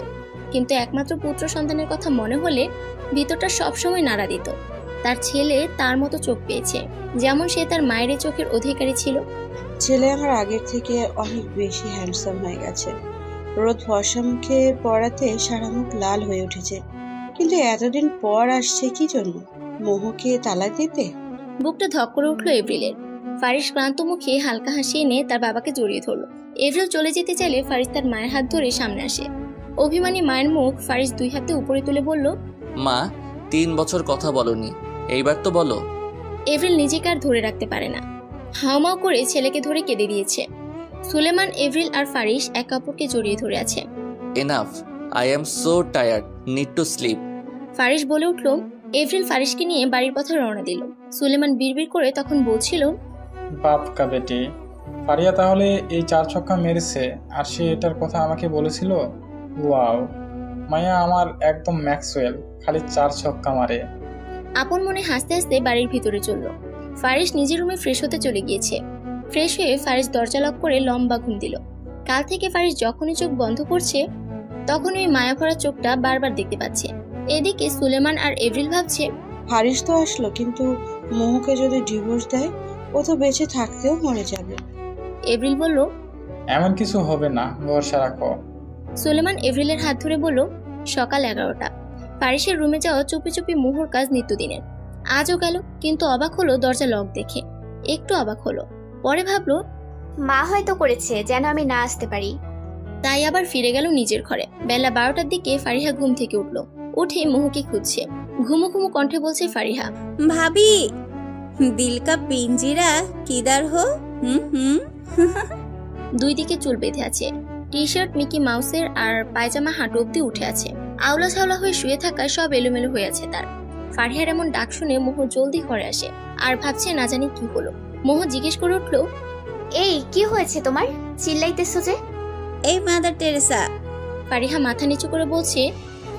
কিন্তু একমাত্র পুত্র সন্তানের কথা মনে হলে ভিতরটা সবসময় নাড়া দিত। তার ছেলে তার মতো চোখ পেয়েছে, যেমন সে তার মায়ের চোখের অধিকারী ছিল। ছেলে আমার আগের থেকে অনেক বেশি হ্যান্ডসাম হয়ে গেছে। রোদ ফর্সা মুখে পড়াতে সারা মুখ লাল হয়ে উঠেছে। কিন্তু এতদিন পর আসছে কি জন্য? মোহকে তালাক দিতে? বুকটা ধক করে উঠল এভরিলের। ফারিস ক্লান্ত মুখে হালকা হাসি এনে তার বাবাকে জড়িয়ে ধরল। এভরিল চলে যেতে চাইলে ফারিস তার মায়ের হাত ধরে সামনে আসে। অভিমানী মায়ের মুখ ফারিস 2 হাতে উপরে তুলে বলল, মা 3 বছর কথা বলনি, এইবার তো বলো। এভরিল নিজেকে আর ধরে রাখতে পারে না, হাওমাও করে ছেলেকে ধরে কেঁদে দিয়েছে। সুলেমান, এভরিল আর ফারিস একে অপরকে জড়িয়ে ধরে আছে। Enough, I am so tired, need to slip. Faris বলে উঠল। এভরিল ফারিসকে নিয়ে বাড়ির পথে রওনা দিল। সুলেমান বিড়বিড় করে তখন বলছিল, বাপ কা বেটি, ফারিয়া তাহলে এই 4 ছক্কা মেরেছে আর সে এটার কথা আমাকে বলেছিল? ওয়াও, মায়া আমার একদম ম্যাক্সওয়েল, খালি 4 ছক্কা মারে। আপন মনে হাসতে হাসতে বাড়ির ভিতরে চলল। ফারিস নিজের রুমে ফ্রেশ হতে চলে গিয়েছে। ফ্রেশ হয়ে ফারিস দরজা লক করে লম্বা ঘুম দিল। কাল থেকে ফারিস যখনই চোখ বন্ধ করছে তখন ওই মায়া ভরা চোখটা বারবার দেখতে পাচ্ছে। এদিকে সুলেমান আর এভরিল ভাবছে, ফারিস তো আসলো, কিন্তু মোহকে যদি ডিভোর্স দেয় ও তো বেঁচে থাকতেও মরে যাবে। এভরিল বলল, এমন কিছু হবে না, ভরসা রাখো। সুলেমান এভরিলের হাত ধরে বলল, সকাল 11টা। ফারিসের রুমে যাওয়া চুপি চুপি মোহর কাজ নিত্যদিনের। আজও গেল, কিন্তু অবাক হলো দরজা লক দেখে। একটু অবাক হলো, পরে ভাবলো মা হয়তো করেছে যেন আমি না আসতে পারি। তাই আবার ফিরে গেল নিজের ঘরে। বেলা 12টার দিকে ফারিহা ঘুম থেকে উঠল। উঠে মোহকে খুঁজছে। ঘুমো ঘুমো কণ্ঠে বলছে ফারিহা, ভাবি দিল কা পিঞ্জিরা কিদার হো? দুই দিকে চুল বেঁধে আছে, টি শার্ট মিকি মাউসের আর পায়জামা হাঁটু অব্দি উঠে আছে। আওলা ছাওলা হয়ে শুয়ে থাকা সব এলোমেলো হয়ে আছে তার। ফারিহার এমন ডাক শুনে মোহ জলদি ঘরে আসে আর ভাবছে না জানি কি হলো। মোহ জিজ্ঞেস করে উঠল, এই কি হয়েছে তোমার? চিল্লাইতেছো যে? এই মাদার টেরেসা। ফারিহা মাথা নিচু করে বলছে।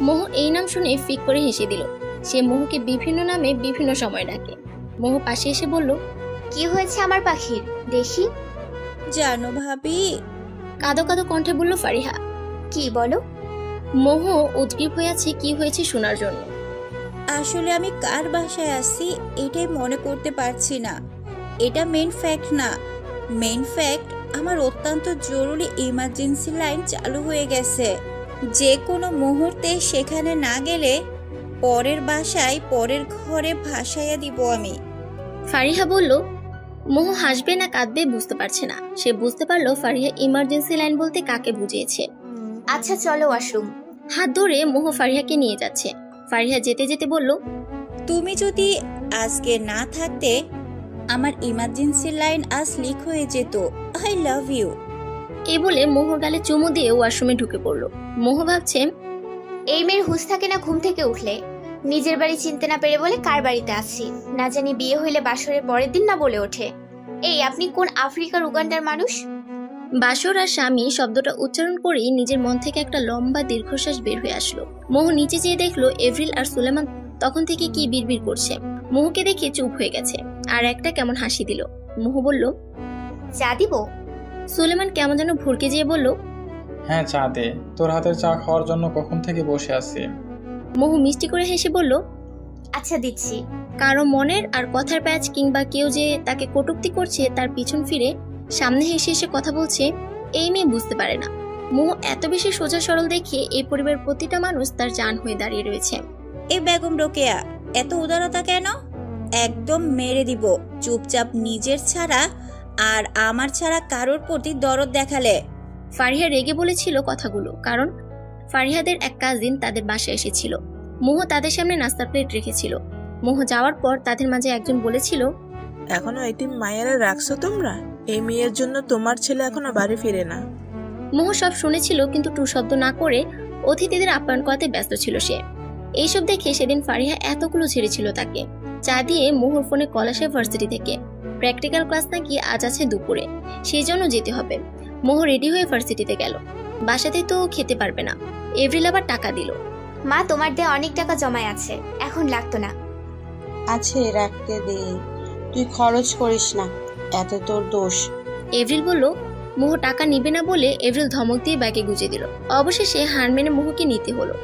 মোহ এই নাম শুনে ফিক করে হেসে দিল। সে মোহকে বিভিন্ন নামে বিভিন্ন সময় ডাকে। মোহ পাশে এসে বলল, কি হয়েছে আমার পাখির? দেখি। জানো ভাবি, কাঁদো কাঁদো কণ্ঠে বলল ফারিহা। কি বলো? মোহ উদ্গ্রীব হয়ে আছে কি হয়েছে শোনার জন্য। আসলে আমি কার বাসায় আছি এটাই মনে করতে পারছি না। এটা মেইন ফ্যাক্ট না। মেইন ফ্যাক্ট আমার অত্যন্ত জরুরি ইমার্জেন্সি লাইন চালু হয়ে গেছে। যে কোনো মুহূর্তে সেখানে না গেলে পরের বাসায় পরের ঘরে ভাসাইয়া দিব আমি। ফারিহা বলল। মোহ হাসবে না কাঁদবে বুঝতে পারছে না। সে বুঝতে পারলো ফারিহা ইমার্জেন্সি লাইন বলতে কাকে বুঝিয়েছে। আচ্ছা চলো ওয়াশরুম। হাত ধরে মোহ ফারিহাকে নিয়ে যাচ্ছে। ফারিহা যেতে যেতে বলল, তুমি যদি আজকে না থাকতে আমার ইমার্জেন্সি লাইন আজ লিক হয়ে যেত। I love you. এই বলে মোহর গালে চুমু দিয়ে ওয়াশরুমে ঢুকে পড়লো। মোহ ভাবছে, এই মেয়ের হুঁশ থাকে না ঘুম থেকে উঠলে। নিজের বাড়ি চিনতে না পেরে বলে কার বাড়িতে আছি। না জানি বিয়ে হইলে বাসরের পরের দিন না বলে ওঠে। এই আপনি কোন আফ্রিকার উগান্ডার মানুষ? বাসর আর স্বামী শব্দটা উচ্চারণ করেই নিজের মন থেকে একটা লম্বা দীর্ঘশ্বাস বের হয়ে আসলো। মোহ নিচে যেয়ে দেখলো এভরিল আর সুলেমান তখন থেকে কি বিড়বিড় করছে। মোহকে দেখে চুপ হয়ে গেছে আর একটা কেমন হাসি দিল। মোহ বলল, চা দিব? সুলেমান কেমন যেন ভুরকে যেয়ে বলল, হ্যাঁ চা দে, তোর হাতের চা খাওয়ার জন্য কখন থেকে বসে আছি। মোহ মিষ্টি করে হেসে বলল, আচ্ছা দিচ্ছি। কারো মনের আর কথার প্যাচ কিংবা কেউ যে তাকে কটূক্তি করছে তার পিছন ফিরে সামনে হেসে এসে কথা বলছে, এই মেয়ে বুঝতে পারে না। মোহ এত বেশি সোজা সরল দেখে এই পরিবারের প্রতিটা মানুষ তার জান হয়ে দাঁড়িয়ে রয়েছে। এ বেগম রোকেয়া, এত উদারতা কেন? একদম মেরে দিব চুপচাপ নিজের ছাড়া আর আমার ছাড়া কারোর প্রতি দরদ দেখালে। ফারিহা রেগে বলেছিল কথাগুলো কারণ ফারিহাদের এক কাজিন তাদের বাসায় এসেছিল। মোহ তাদের সামনে নাস্তার প্লেট রেখেছিল। মোহ যাওয়ার পর তাদের মাঝে একজন বলেছিল, এখনো এতিম মায়েরা রাখছো তোমরা? এই মেয়ের জন্য তোমার ছেলে এখনো বাড়ি ফিরে না। মোহ সব শুনেছিল কিন্তু টু শব্দ না করে অতিথিদের আপ্যায়ন করাতে ব্যস্ত ছিল সে। এইসব দেখে সেদিন ফারিহা এতগুলো ছেড়েছিল তাকে। চা দিয়ে মোহর ফোনে কল আসে ভার্সিটি থেকে। প্র্যাকটিক্যাল ক্লাস নাকি আজ আছে দুপুরে, সেই জন্য যেতে হবে। মোহ রেডি হয়ে ভার্সিটিতে গেল। বাসাতে তো খেতে পারবে না। এভরিল আবার টাকা দিল। মা তোমার দেয়া অনেক টাকা জমায় আছে, এখন লাগতো না। আছে রাখতে দে, তুই খরচ করিস না, এত তোর দোষ। এভরিল বলল। মোহ টাকা নিবে না বলে এভরিল ধমক দিয়ে ব্যাগে গুজে দিল। অবশেষে হার মেনে মোহকে নিতে হলো।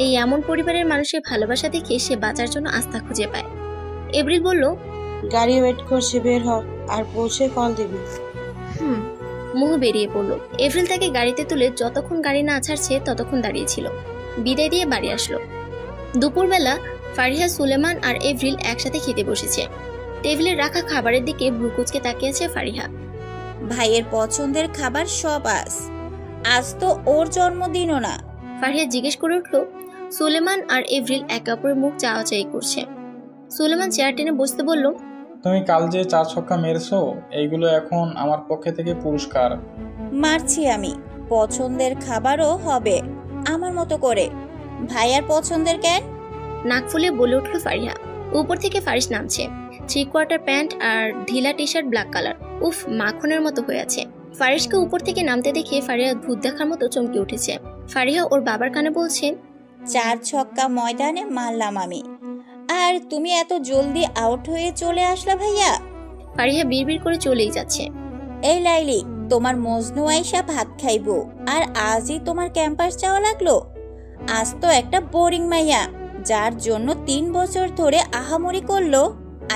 এই এমন পরিবারের মানুষের ভালোবাসা দেখে সে বাঁচার জন্য আস্থা খুঁজে পায়। এভরিল বলল, গাড়ি ওয়েট করছে, বের হ, আর পৌঁছে কল দিবি। মোহ বেরিয়ে পড়লো। এভরিল তাকে গাড়িতে তুলে যতক্ষণ গাড়ি না ছাড়ছে ততক্ষণ দাঁড়িয়েছিল। বিদায় দিয়ে বাড়ি আসলো। দুপুরবেলা ফারিহা, সুলেমান আর এভরিল একসাথে খেতে বসেছে। টেবিলে রাখা খাবারের দিকে ভ্রুকুচকে তাকিয়ে আছে ফারিহা। ভাইয়ের পছন্দের খাবার সব আজ তো ওর জন্মদিনও না। ফারিহা জিজ্ঞেস করে উঠলো। সুলেমান আর এভরিল একে অপরের মুখ চাওয়াচাই করছে। সুলেমান চেয়ার টেনে বসতে বলল, তুমি কাল যে 4 ছক্কা মেরেছো, এইগুলো এখন আমার পক্ষে থেকে পুরস্কার। মারছি আমি, পছন্দের খাবারও হবে আমার মতো করে। ভাইয়ার পছন্দের কেন? নাক ফুলে বলে উঠলো ফারিহা। উপর থেকে ফারিস নামছে। 3/4 প্যান্ট আর ঢিলা টি শার্ট ব্ল্যাক কালার। উফ, মাখনের মতো হয়ে আছে। ফারিসকে উপর থেকে নামতে দেখে ফারিহা ভূত দেখার মতো চমকে উঠেছে। ফারিহা ওর বাবার কানে বলছে, 4 ছক্কা ময়দানে মারলাম আমি, আর তুমি এত জলদি আউট হয়ে চলে আসলা ভাইয়া। ফারিহা বিড়বিড় করে চলেই যাচ্ছে। এই লাইলি, তোমার মজনু আইসা ভাত খাইবো, আর আজই তোমার ক্যাম্পাস যাওয়া লাগলো? আজ তো একটা বোরিং মাইয়া, যার জন্য 3 বছর ধরে আহামরি করলো,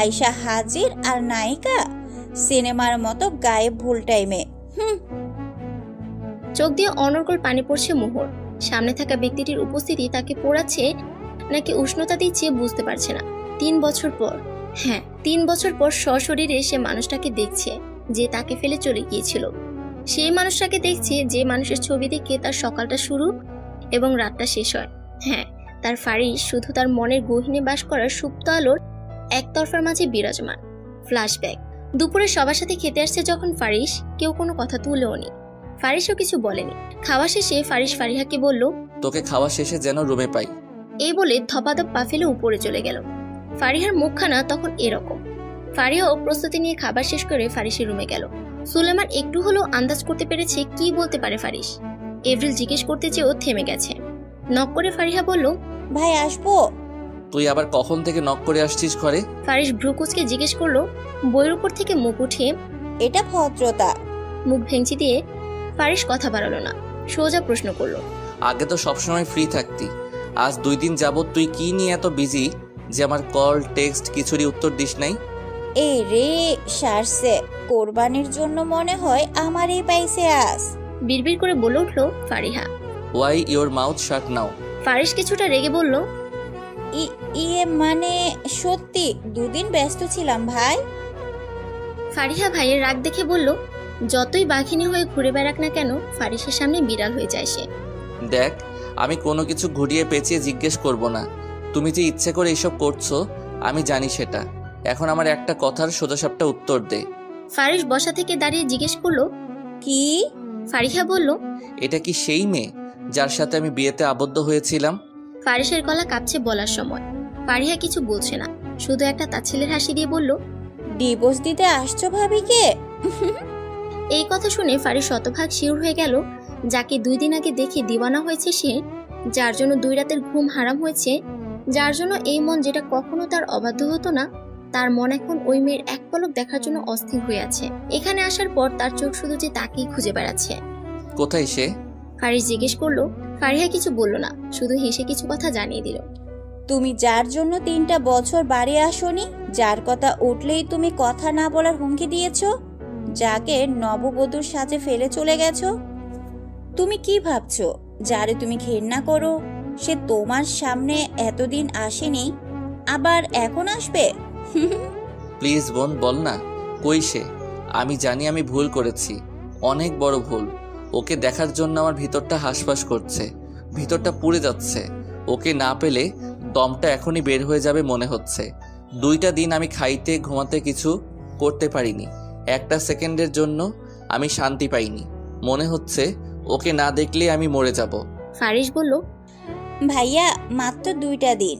আইসা হাজির আর নায়িকা সিনেমার মতো গায়েব ভুল টাইমে। চোখ দিয়ে অনর্গল পানি পড়ছে মোহর। সামনে থাকা ব্যক্তিটির উপস্থিতি তাকে পোড়াচ্ছে নাকি উষ্ণতা দিচ্ছে বুঝতে পারছে না। 3 বছর পর, হ্যাঁ 3 বছর পর সশরীরে সে মানুষটাকে দেখছে যে তাকে ফেলে চলে গিয়েছিল। সেই মানুষটাকে দেখছে যে মানুষের ছবি দেখে তার সকালটা শুরু এবং রাতটা শেষ হয়। হ্যাঁ, তার ফারিস শুধু তার মনের গহীনে বাস করার সুপ্ত আলোর একতরফার মাঝে বিরাজমান। ফ্ল্যাশব্যাক। দুপুরে সবার সাথে খেতে আসছে যখন ফারিস, কেউ কোনো কথা তুলেও নি। ফারিসও কিছু বলেনি। খাওয়া শেষে ফারিস ফারিহাকে বলল, তোকে খাওয়া শেষে যেন রুমে পাই। এই বলে ধপাধপ পা ফেলে উপরে চলে গেল। ফারিহার মুখখানা তখন এরকম। ফারিহাও প্রস্তুতি নিয়ে খাবার শেষ করে ফারিসের রুমে গেল। সুলেমান একটু হলেও আন্দাজ করতে পেরেছে কি বলতে পারে ফারিস। এভরিল জিজ্ঞেস করতে চেয়েও থেমে গেছে। নক করে ফারিহা বলল, ভাই আসবো? তুই আবার কখন থেকে নক করে আসছিস ঘরে? ফারিস ভ্রুকুচকে জিজ্ঞেস করলো। বইয়ের উপর থেকে মুখ উঠিয়ে, এটা ভদ্রতা। মুখ ভেঙচি দিয়ে ফারিস কথা বাড়ালো না, সোজা প্রশ্ন করলো, আগে তো সবসময় ফ্রি থাকতি, আজ 2 দিন যাবত তুই কি নিয়ে এত বিজি যে আমার কল টেক্সট কিছুরই উত্তর দিস নাই? এই রে সারসে, কোরবানির জন্য মনে হয় আমারই পাইছে আজ। বিড়বিড় করে বলে উঠল Fariha. Why your mouth shut now. Faris কিছুটা রেগে বলল, ইয়ে মানে সত্যি 2 দিন ব্যস্ত ছিলাম ভাই। ফারিহা ভাইয়ের রাগ দেখে বলল, যতই বাঘিনী হয়ে ঘুরে বেড়াক না কেন ফারিসের সামনে বিড়াল হয়ে যায় সে। দেখ, আমি কোনো কিছু ঘুরিয়ে পেঁচিয়ে জিজ্ঞেস করব না। তুমি যে ইচ্ছে করে এইসব করছো আমি জানি সেটা। এখন আমার একটা কথার সোজাসাপটা উত্তর দে। ফারিস বসা থেকে দাঁড়িয়ে জিজ্ঞেস করলো, কি? ফারিহা বলল, এটা কি সেই মেয়ে যার সাথে আমি বিয়েতে আবদ্ধ হয়েছিলাম? ফারিসের গলা কাঁপছে বলার সময়। ফারিহা কিছু বলছে না, শুধু একটা তাচ্ছিলের হাসি দিয়ে বলল, ডিভোর্স দিতে আসছো ভাবিকে? এই কথা শুনে ফারিস শতভাগ শিওর হয়ে গেল, যাকে 2 দিন আগে দেখে দিওয়ানা হয়েছে সে, যার জন্য 2 রাতের ঘুম হারাম হয়েছে, যার জন্য এই মন যেটা কখনো তার অবাধ্য হতো না, তার মন এখন ওই মেয়ের এক পলক দেখার জন্য অস্থির হয়ে আছে। এখানে আসার পর তার চোখ শুধু যে তাকেই খুঁজে বেড়াচ্ছে। কোথায় সে? ফারিস জিজ্ঞেস করলো। ফারিহা কিছু বলল না, শুধু হেসে কিছু কথা জানিয়ে দিল। তুমি যার জন্য 3টা বছর বাড়ি আসোনি, যার কথা উঠলেই তুমি কথা না বলার হুমকি দিয়েছো, যাকে নববধূর সাজে ফেলে চলে গেছো, তুমি কি ভাবছো যারে তুমি ঘৃণা করো সে তোমার সামনে এতদিন আসেনি, আবার এখন আসবে? প্লিজ বোন বল না, কই সে? আমি জানি আমি ভুল করেছি, অনেক বড় ভুল। ওকে দেখার জন্য আমার ভিতরটা হাসফাস করছে, ভিতরটা পুড়ে যাচ্ছে। ওকে না পেলে দমটা এখনই বের হয়ে যাবে মনে হচ্ছে। 2টা দিন আমি খাইতে ঘুমাতে কিছু করতে পারিনি, একটা সেকেন্ডের জন্য আমি শান্তি পাইনি। মনে হচ্ছে ওকে না দেখলে আমি মরে যাব। ফারিস বলল, ভাইয়া মাত্র 2টা দিন,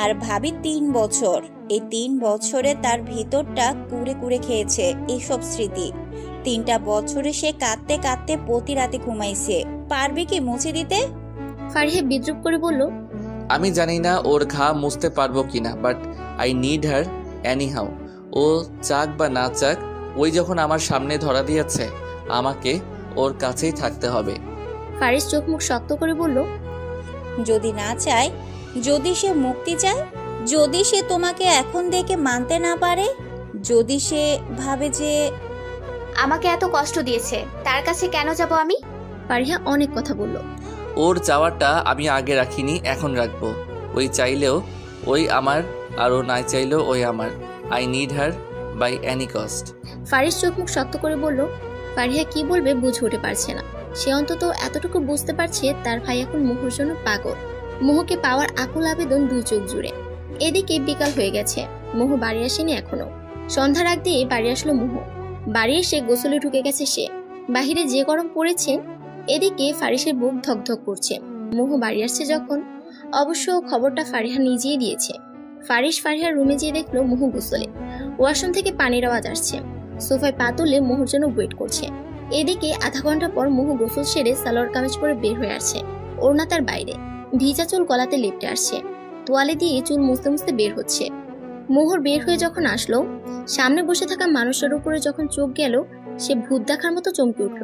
আর ভাবি 3 বছর। এই 3 বছরে তার ভিতরটা কুড়ে কুড়ে খেয়েছে এইসব স্মৃতি। 3টা বছরে সে কাঁদতে কাঁদতে প্রতি রাতে ঘুমাইছে, পারবে কি মুছে দিতে? ফারিহা বিদ্রুপ করে বলল, আমি জানি না ওর ঘা মুছতে পারবো কিনা, but I need her anyhow. ও চাক বা না চাক, ওই যখন আমার সামনে ধরা দিয়েছে, আমাকে ওর কাছেই থাকতে হবে। ফারিস চোখ মুখ শক্ত করে বলল, যদি না চায়, যদি সে মুক্তি চায়, যদি সে তোমাকে এখন দেখে মানতে না পারে, যদি সে ভাবে যে আমাকে এত কষ্ট দিয়েছে, তার কাছে কেন যাব আমি? ফারিহা অনেক কথা বলল। ওর চাওয়াটা আমি আগে রাখিনি, এখন রাখবো। ওই চাইলেও ওই আমার, আর ও না চাইলেও ওই আমার। I need her by any cost. Faris চোখ মুখ শক্ত করে বলল। ফারিহা কি বলবে বুঝে উঠে পারছে না। সে অন্তত এতটুকু বুঝতে পারছে তার ভাই এখন মোহর জন্য পাগল। মোহকে পাওয়ার আকুল আবেদন 2 চোখ জুড়ে। এদিকে বিকাল হয়ে গেছে, মোহ বাড়ি আসেনি এখনো। সন্ধ্যার আগ দিয়ে বাড়ি আসলো মোহ। বাড়ি এসে গোসলে ঢুকে গেছে সে। বাহিরে যে গরম পড়েছে, এদিকে ফারিসের বুক ধকধক করছে। মোহ বাড়ি আসছে যখন, অবশ্য খবরটা ফারিহা নিজেই দিয়েছে। ফারিস ফারিহার রুমে যেয়ে দেখলো মোহ গোসলে। ওয়াশরুম থেকে পানির আওয়াজ আসছে। সোফায় পা তুলে মোহর জন্য ওয়েট করছে। এদিকে আধা ঘন্টা পর মোহ গোসল সেরে সালোয়ার কামিজ পরে বের হয়ে আসছে। ওড়না তার বাইরে, ভিজা চুল গলাতে লেপটে আসছে। তোয়ালে দিয়ে চুল মুছতে মুছতে বের হচ্ছে। মোহর বের হয়ে যখন আসলো, সামনে বসে থাকা মানুষটার উপরে যখন চোখ গেল, সে ভূত দেখার মতো চমকে উঠল।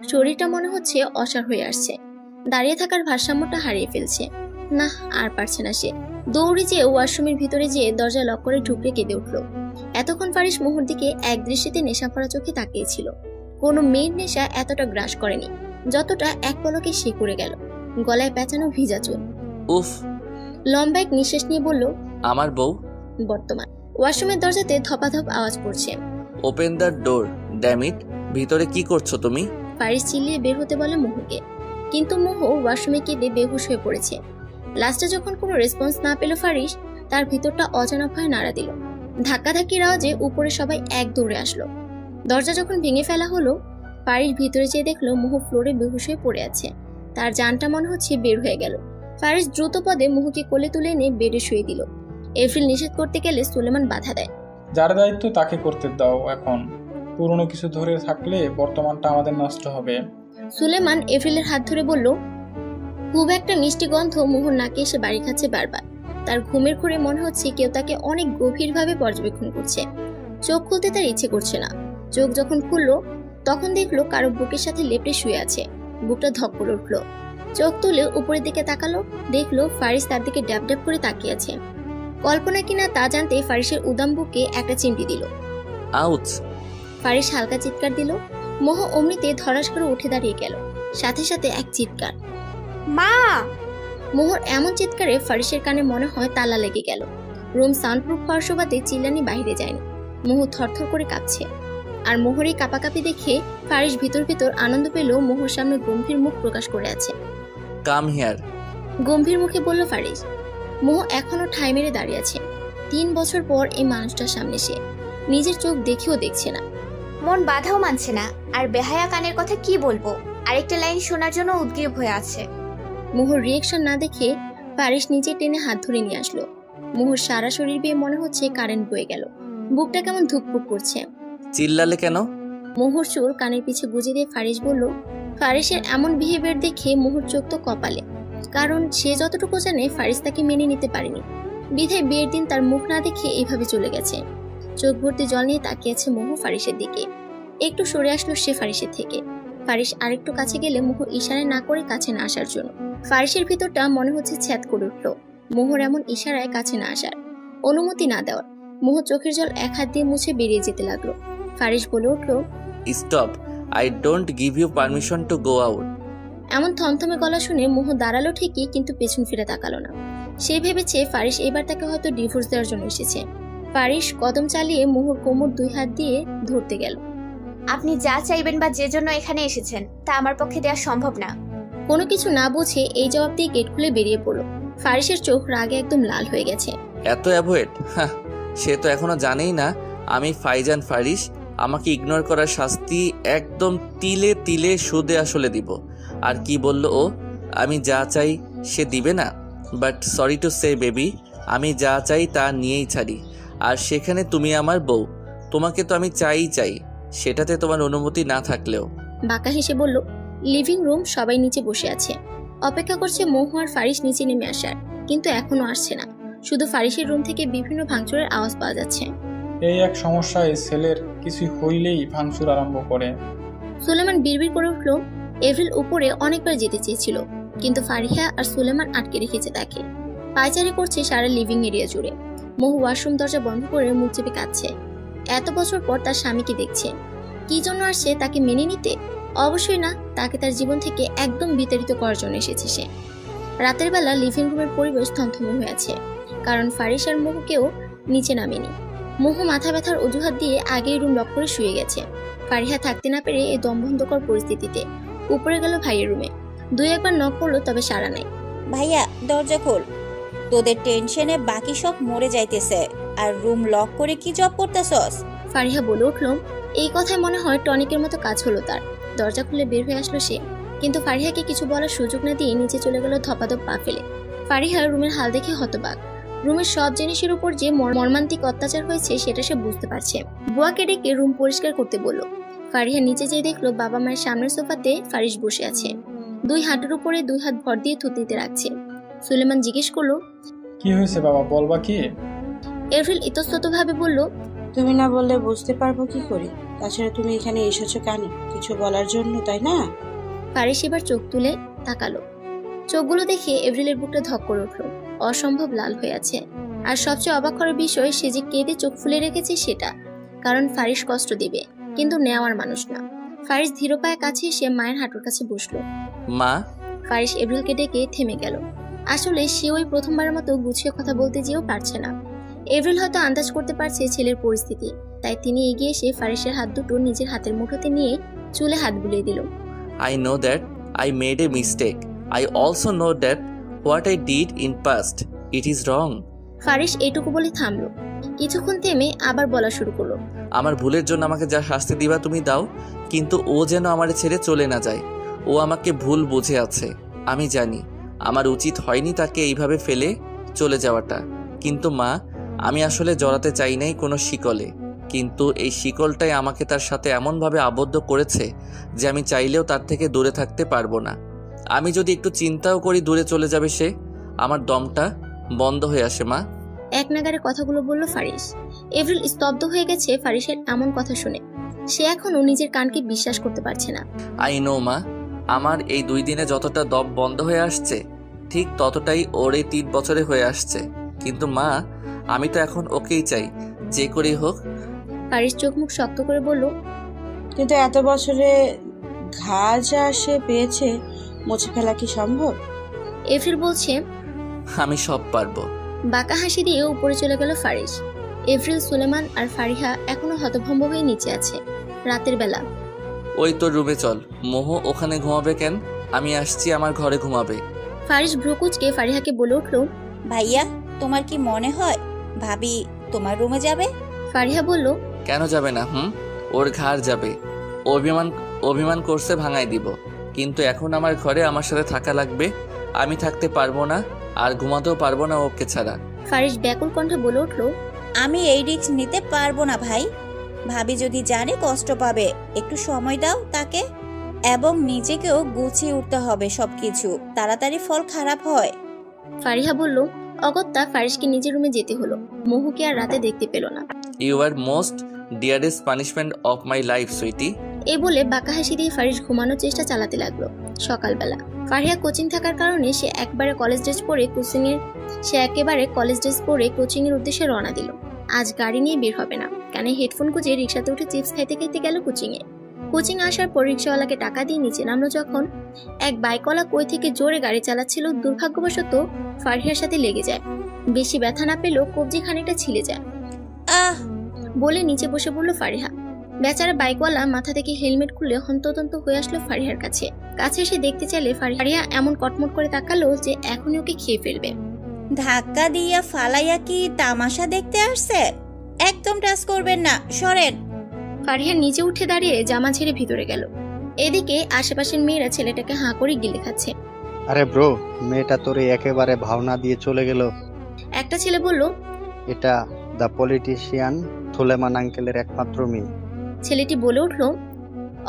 শরীরটা মনে হচ্ছে অসাড় হয়ে আসছে। দাঁড়িয়ে থাকার ভারসাম্যটা হারিয়ে ফেলছে। না, আর পারছে না সে। দৌড়ে যেয়ে ওয়াশরুমের ভিতরে যেয়ে দরজা লক করে ঢুকরে কেঁদে উঠল। এতক্ষণ ফারিস মোহর দিকে এক দৃষ্টিতে নেশা ভরা চোখে তাকিয়েছিল। কোনো মেয়ের নেশা এতটা গ্রাস করেনি যতটা এক পলকে সে করে গেল। গলায় পেঁচানো ভিজা চুল। উফ। লম্বা এক নিঃশ্বাস নিয়ে বলল, আমার বউ বর্তমান। ওয়াশরুমের দরজাতে ধপাধপ আওয়াজ পড়ছে। Open the door, damn it. ভিতরে কি করছো তুমি? ফারিস চিল্লিয়ে বের হতে বলে মোহকে, কিন্তু মোহ ওয়াশরুমে কেঁদে বেহুশ হয়ে পড়েছে। লাস্টে যখন কোনো রেসপন্স না পেল ফারিস, তার ভিতরটা অজানা ভয়ে নাড়া দিল। ধাক্কাধাক্কির আওয়াজে উপরে সবাই এক দৌড়ে আসলো। দরজা যখন ভেঙে ফেলা হলো, ফারিস ভিতরে যেয়ে দেখলো মোহ ফ্লোরে বেহুশ হয়ে পড়ে আছে। তার জানটা মনে হচ্ছে বের হয়ে গেল। ফারিস দ্রুত পদে মোহকে কোলে তুলে এনে বেডে শুয়ে দিল। এফরিল নিষেধ করতে গেলে সুলেমান বাধা দেয়। যার দায়িত্ব তাকে করতে দাও। এখন পুরনো কিছু ধরে থাকলে বর্তমানটা আমাদের নষ্ট হবে। সুলেমান এফরিলের হাত ধরে বলল, খুব একটা মিষ্টি গন্ধ মোহর নাকে এসে বাড়ি খাচ্ছে বারবার। তার ঘুমের ঘোরে মনে হচ্ছে কেউ তাকে অনেক গভীরভাবে পর্যবেক্ষণ করছে। চোখ খুলতে তার ইচ্ছে করছে না। চোখ যখন খুললো, তখন দেখলো কারো বুকের সাথে লেপটে শুয়ে আছে। বুকটা ধক করে উঠল। চোখ তুলে উপরের দিকে তাকালো, দেখলো ফারিস তার দিকে ড্যাব ড্যাব করে তাকিয়ে আছে। কল্পনা কিনা তা জানতে ফারিসের উদাম বুকে একটা চিমটি দিল। আউচ! ফারিস হালকা চিৎকার দিল। মোহ অমনিতে ধরাস করে উঠে দাঁড়িয়ে গেল, সাথে সাথে এক চিৎকার। মা! মোহর এমন চিৎকারে ফারিসের কানে মনে হয় তালা লেগে গেল। রুম সাউন্ডপ্রুফ হওয়ার সুবাদে চিল্লানি বাইরে যায়নি। মোহ থরথর করে কাঁপছে। আর মোহরের কাঁপাকাঁপি দেখে ফারিস ভিতর ভিতর আনন্দ পেল। মোহর সামনে গম্ভীর মুখ প্রকাশ করে আছে। Come here. গম্ভীর মুখে বলল ফারিস। মোহ এখনো ঠাই মেরে দাঁড়িয়ে আছে। 3 বছর পর এই মানুষটার সামনে সে নিজের চোখ দেখেও দেখছে না। মন বাধাও মানছে না, আর বেহায়া কানের কথা কি বলবো, আরেকটা লাইন শোনার জন্য উদ্গ্রীব হয়ে আছে। মোহর রিয়েকশন না দেখে ফারিস নিচে টেনে হাত ধরে নিয়ে আসলো। মোহর সারা শরীর বেয়ে মনে হচ্ছে কারেন্ট বয়ে গেল। বুকটা কেমন ধুকপুক করছে। চিল্লালে কেন? মোহর চুল কানের পিছে গুজে দিয়ে ফারিস বলল। ফারিসের এমন বিহেভিয়ার দেখে মোহর চোখ তো কপালে, কারণ সে যতটুকু জানে ফারিস তাকে মেনে নিতে পারেনি। বিধায় বিয়ের দিন তার মুখ না দেখে এইভাবে চলে গেছে। চোখ ভর্তি জল নিয়ে তাকিয়েছে মোহ ফারিসের দিকে। একটু সরে আসলো সে ফারিসের থেকে। ফারিস আরেকটু কাছে গেলে মোহ ইশারায় না করে কাছে না আসার জন্য। ফারিসের ভিতরটা মনে হচ্ছে ছ্যাদ করে উঠল। মোহর এমন ইশারায় কাছে না আসার, অনুমতি না দেওয়ার। মোহ চোখের জল এক হাত দিয়ে মুছে বেরিয়ে যেতে লাগলো। ফারিস বলে উঠল, stop, I don't give you permission to go out. এমন থমথমে গলা শুনে মোহ দাঁড়ালো ঠিকই, কিন্তু পেছন ফিরে তাকালো না। সে ভেবেছে ফারিস এবার তাকে হয়তো ডিভোর্স দেওয়ার জন্য এসেছে। ফারিস কদম চালিয়ে মোহর কোমর 2 হাত দিয়ে ধরতে গেল। আপনি যা চাইবেন বা যে জন্য এখানে এসেছেন তা আমার পক্ষে দেওয়া সম্ভব না। কোনো কিছু না বুঝে এই জবাব দিয়ে গেট খুলে বেরিয়ে পড়ল। ফারিসের চোখ রাগে একদম লাল হয়ে গেছে। এত অ্যাভয়েড? সে তো এখনো জানেই না আমি ফাইজান ফারিস। আমাকে ইগনোর করার শাস্তি একদম তিলে তিলে সুদে আসলে দিব। আর কি বলল ও? আমি যা চাই সে দিবে না? But sorry to say baby, আমি যা চাই তা নিয়েই ছাড়ি। আর সেখানে তুমি আমার বউ, তোমাকে তো আমি চাই, সেটাতে তোমার অনুমতি না থাকলেও। বাঁকা হেসে বলল। লিভিং রুম, সবাই নিচে বসে আছে, অপেক্ষা করছে মোহ আর ফারিস নিচে নেমে আসার, কিন্তু এখনো আসছে না। শুধু ফারিসের রুম থেকে বিভিন্ন ভাঙচুরের আওয়াজ পাওয়া যাচ্ছে। এই এক সমস্যা, এই ছেলের কিছু হইলেই ভাঙচুর আরম্ভ করে। সুলেমান বিড়বিড় করে উঠল। এভরিল উপরে অনেকবার যেতে চেয়েছিল, কিন্তু ফারিহা আর সুলেমান আটকে রেখেছে তাকে। পায়চারি করছে সারা লিভিং এরিয়া জুড়ে। মোহ ওয়াশরুম দরজা বন্ধ করে মুখ চেপে কাঁদছে। এত বছর পর তার স্বামীকে দেখছে। কি জন্য আসছে তাকে মেনে নিতে? অবশ্যই না, তাকে তার জীবন থেকে একদম বিতাড়িত করার জন্য এসেছে সে। রাতের বেলা লিভিং রুমের পরিবেশ থমথমে হয়ে আছে, কারণ ফারিস আর মোহকেও নিচে নামেনি। মোহ মাথা ব্যথার অজুহাত দিয়ে আগেই রুম লক করে শুয়ে গেছে। ফারিহা থাকতে না পেরে এই দমবন্ধকর পরিস্থিতিতে উপরে গেল ভাইয়ের রুমে। 2-1বার নক করলো, তবে সাড়া নাই। ভাইয়া দরজা খোল, তোদের টেনশনে বাকি সব মরে যাইতেছে। আর রুম লক করে কি জব করতেছস? ফারিহা বলে উঠল। এই কথায় মনে হয় টনিকের মতো কাজ হলো তার। দরজা খুলে বের হয়ে আসলো সে, কিন্তু ফারিহাকে কিছু বলার সুযোগ না দিয়ে নিচে চলে গেল ধপাধপ পা ফেলে। ফারিহা রুমের হাল দেখে হতবাক। রুমের সব জিনিসের উপর যে মর্মান্তিক অত্যাচার হয়েছে সেটা সে বুঝতে পারছে। বুয়াকে ডেকে রুম পরিষ্কার করতে বলল। ফারিহা নিচে যেয়ে দেখলো বাবা মায়ের সামনের সোফাতে ফারিস বসে আছে, 2 হাঁটুর উপরে 2 হাত ভর দিয়ে থুতনিতে রাখছে। সুলেমান জিজ্ঞেস করলো, কি হয়েছে বাবা, বলবা কি? এভরিল ইতস্তত ভাবে বলল, তুমি না বললে বুঝতে পারবো কি করে? তাছাড়া তুমি এখানে এসেছো কেন? কিছু বলার জন্য, তাই না? ফারিস এবার চোখ তুলে তাকালো। চোখগুলো দেখে এভরিলের বুকটা ধক করে উঠল। অসম্ভব লাল হয়ে আছে। আর সবচেয়ে অবাক করার বিষয়, সে যে কেঁদে চোখ ফুলে রেখেছে সেটা। কারণ ফারিস কষ্ট দিবে, কিন্তু নেওয়ার মানুষ না। ফারিস ধীর পায়ে কাছে এসে মায়ের হাঁটুর কাছে বসলো। মা। ফারিস এভরিলকে ডেকে থেমে গেল। আসলে সে ওই প্রথমবারের মতো গুছিয়ে কথা বলতে যেও পারছে না। এভরিল হয়তো আন্দাজ করতে পারছে ছেলের পরিস্থিতি, তাই তিনি এগিয়ে এসে ফারিসের হাত দুটো নিজের হাতের মুঠোতে নিয়ে চুলে হাত বুলিয়ে দিল। I know that I made a mistake. I also know that what I did in past, it is wrong. Faris এইটুকু বলে থামলো। কিছুক্ষণ থেমে আবার বলা শুরু করলো। আমার ভুলের জন্য আমাকে যা শাস্তি দিবা তুমি দাও, কিন্তু ও যেন আমার ছেড়ে চলে না যায়। ও আমাকে ভুল বুঝে আছে, আমি জানি। আমার উচিত হয়নি তাকে এইভাবে ফেলে চলে যাওয়াটা। কিন্তু মা, আমি আসলে জড়াতে চাই নাই কোনো শিকলে, কিন্তু এই শিকলটাই আমাকে তার সাথে এমনভাবে আবদ্ধ করেছে যে আমি চাইলেও তার থেকে দূরে থাকতে পারবো না। আমি যদি একটু চিন্তাও করি দূরে চলে যাবে সে, আমার দমটা বন্ধ হয়ে আসে মা। এক নাগারে কথাগুলো বলল ফারিস। এভরিল স্তব্ধ হয়ে গেছে ফারিসের এমন কথা শুনে। সে এখনো নিজের কানকে বিশ্বাস করতে পারছে না। আই নো মা, আমার এই 2 দিনে যতটা দম বন্ধ হয়ে আসছে ঠিক ততটাই ওর এই 3 বছরে হয়ে আসছে। কিন্তু মা, আমি তো এখন ওকেই চাই, যে করেই হোক। ফারিস চোখ মুখ শক্ত করে বলল, কিন্তু এত বছরে ঘা যা সে পেয়েছে মুছে ফেলা কি সম্ভব? এফরিল বলছে, আমি সব পারবো। বাঁকা হাসি দিয়ে উপরে চলে গেল ফারিস। এফরিল, সুলেমান আর ফারিহা এখনো হতভম্ব হয়ে নিচে আছে। রাতের বেলা। ওই তোর রুমে চল। মোহ ওখানে ঘুমাবে কেন? আমি আসছি, আমার ঘরে ঘুমাবে। ফারিস ভ্রুকুচকে ফারিহাকে বলে উঠল, ভাইয়া, তোমার কি মনে হয় ভাবি তোমার রুমে যাবে? ফারিহা বলল, কেন যাবে না? ওর ঘাড় যাবে। অভিমান করছে, ভাঙাই দিব। কিন্তু এখন আমার ঘরে আমার সাথে থাকা লাগবে। আমি থাকতে পারবো না, আর ঘুমাতেও পারবো না ওকে ছাড়া। ফারিস ব্যাকুল কণ্ঠে বলে উঠল, আমি এই রিস্ক নিতে পারবো না ভাই। ভাবি যদি জানে কষ্ট পাবে। একটু সময় দাও তাকে, এবং নিজেকেও গুছিয়ে উঠতে হবে সবকিছু। তাড়াতাড়ি ফল খারাপ হয়। ফারিহা বলল। অগত্যা ফারিসকে নিজের রুমে যেতে হলো। মোহকে আর রাতে দেখতে পেল না। You are most dearest punishment of my life, sweetie. এই বলে বাঁকা হাসি দিয়ে ফারিস ঘুমানোর চেষ্টা চালাতে লাগলো। সকালবেলা ফারিহা কোচিং থাকার কারণে সে একেবারে কলেজ ড্রেস পরে কোচিং এর উদ্দেশ্যে রওনা দিল। আজ গাড়ি নিয়ে বের হবে না, কানে হেডফোন গুঁজে রিক্সাতে উঠে চিপস খাইতে খাইতে গেল কোচিং আসার পর রিক্সাওয়ালাকে টাকা দিয়ে নিচে নামলো। যখন এক বাইকওয়ালা কই থেকে জোরে গাড়ি চালাচ্ছিল, দুর্ভাগ্যবশত ফারিহার সাথে লেগে যায়। বেশি ব্যথা না পেলেও কবজি খানিকটা ছিলে যায়। আহ বলে নিচে বসে পড়লো ফারিহা। বেচারা বাইকওয়ালা মাথা থেকে হেলমেট খুলে হন্তদন্ত হয়ে আসলো ফারিহার কাছে এসে দেখতে চাইলে ফারিহা এমন কটমট করে তাকালো যে এখনই ওকে খেয়ে ফেলবে। ধাক্কা দিয়া ফালাইয়া কি তামাশা দেখতে আসছে? একদম টাচ করবেন না, সরেন। ফারিহা নিচে উঠে দাঁড়িয়ে জামা ছেড়ে ভিতরে গেল। এদিকে আশেপাশের মেয়েরা ছেলেটাকে হাঁ করে গিলে খাচ্ছে। আরে ব্রো, মেয়েটা তোরে একেবারে ভাওনা দিয়ে চলে গেল। একটা ছেলে বলল, এটা দ্য পলিটিশিয়ান সুলেমান আঙ্কেলের একমাত্র মেয়ে। ছেলেটি বলে উঠল,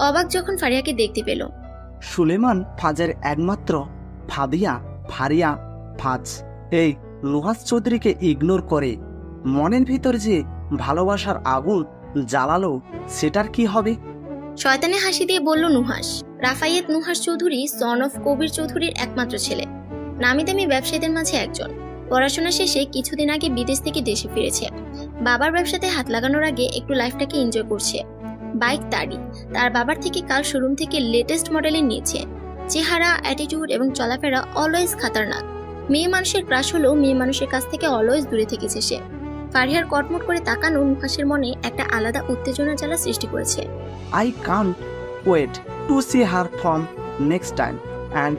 অবাক যখন ফারিহাকে দেখতে পেল। সুলেমান ফাজের একমাত্র ফারিয়া ফাজ এই নুহাস চৌধুরীকে ইগনোর করে মনের ভিতর যে ভালোবাসার আগুন জ্বালালো, সেটার কি হবে? শয়তানে হাসি দিয়ে বলল নুহাস। রাফায়েত নুহাস চৌধুরী সন অফ কবির চৌধুরীর একমাত্র ছেলে, নামি দামি ব্যবসায়ীদের মাঝে একজন। পড়াশোনা শেষে কিছুদিন আগে বিদেশ থেকে দেশে ফিরেছে। বাবার ব্যবসাতে হাত লাগানোর আগে একটু লাইফটাকে এনজয় করছে। বাইক তারই, তার বাবার থেকে কাল শোরুম থেকে লেটেস্ট মডেলে নিয়েছে। চেহারা, অ্যাটিটিউড এবং চলাফেরা অলওয়েজ খাতারনাক। মেয়ে মানুষের ক্রাশ হলেও মেয়ে মানুষের কাছ থেকে অলওয়েজ দূরে থেকেছে সে। ফারিহার কটমট করে তাকানো নুহাসের মনে একটা আলাদা উত্তেজনা জ্বালা সৃষ্টি করেছে। I can't wait to see her from next time, and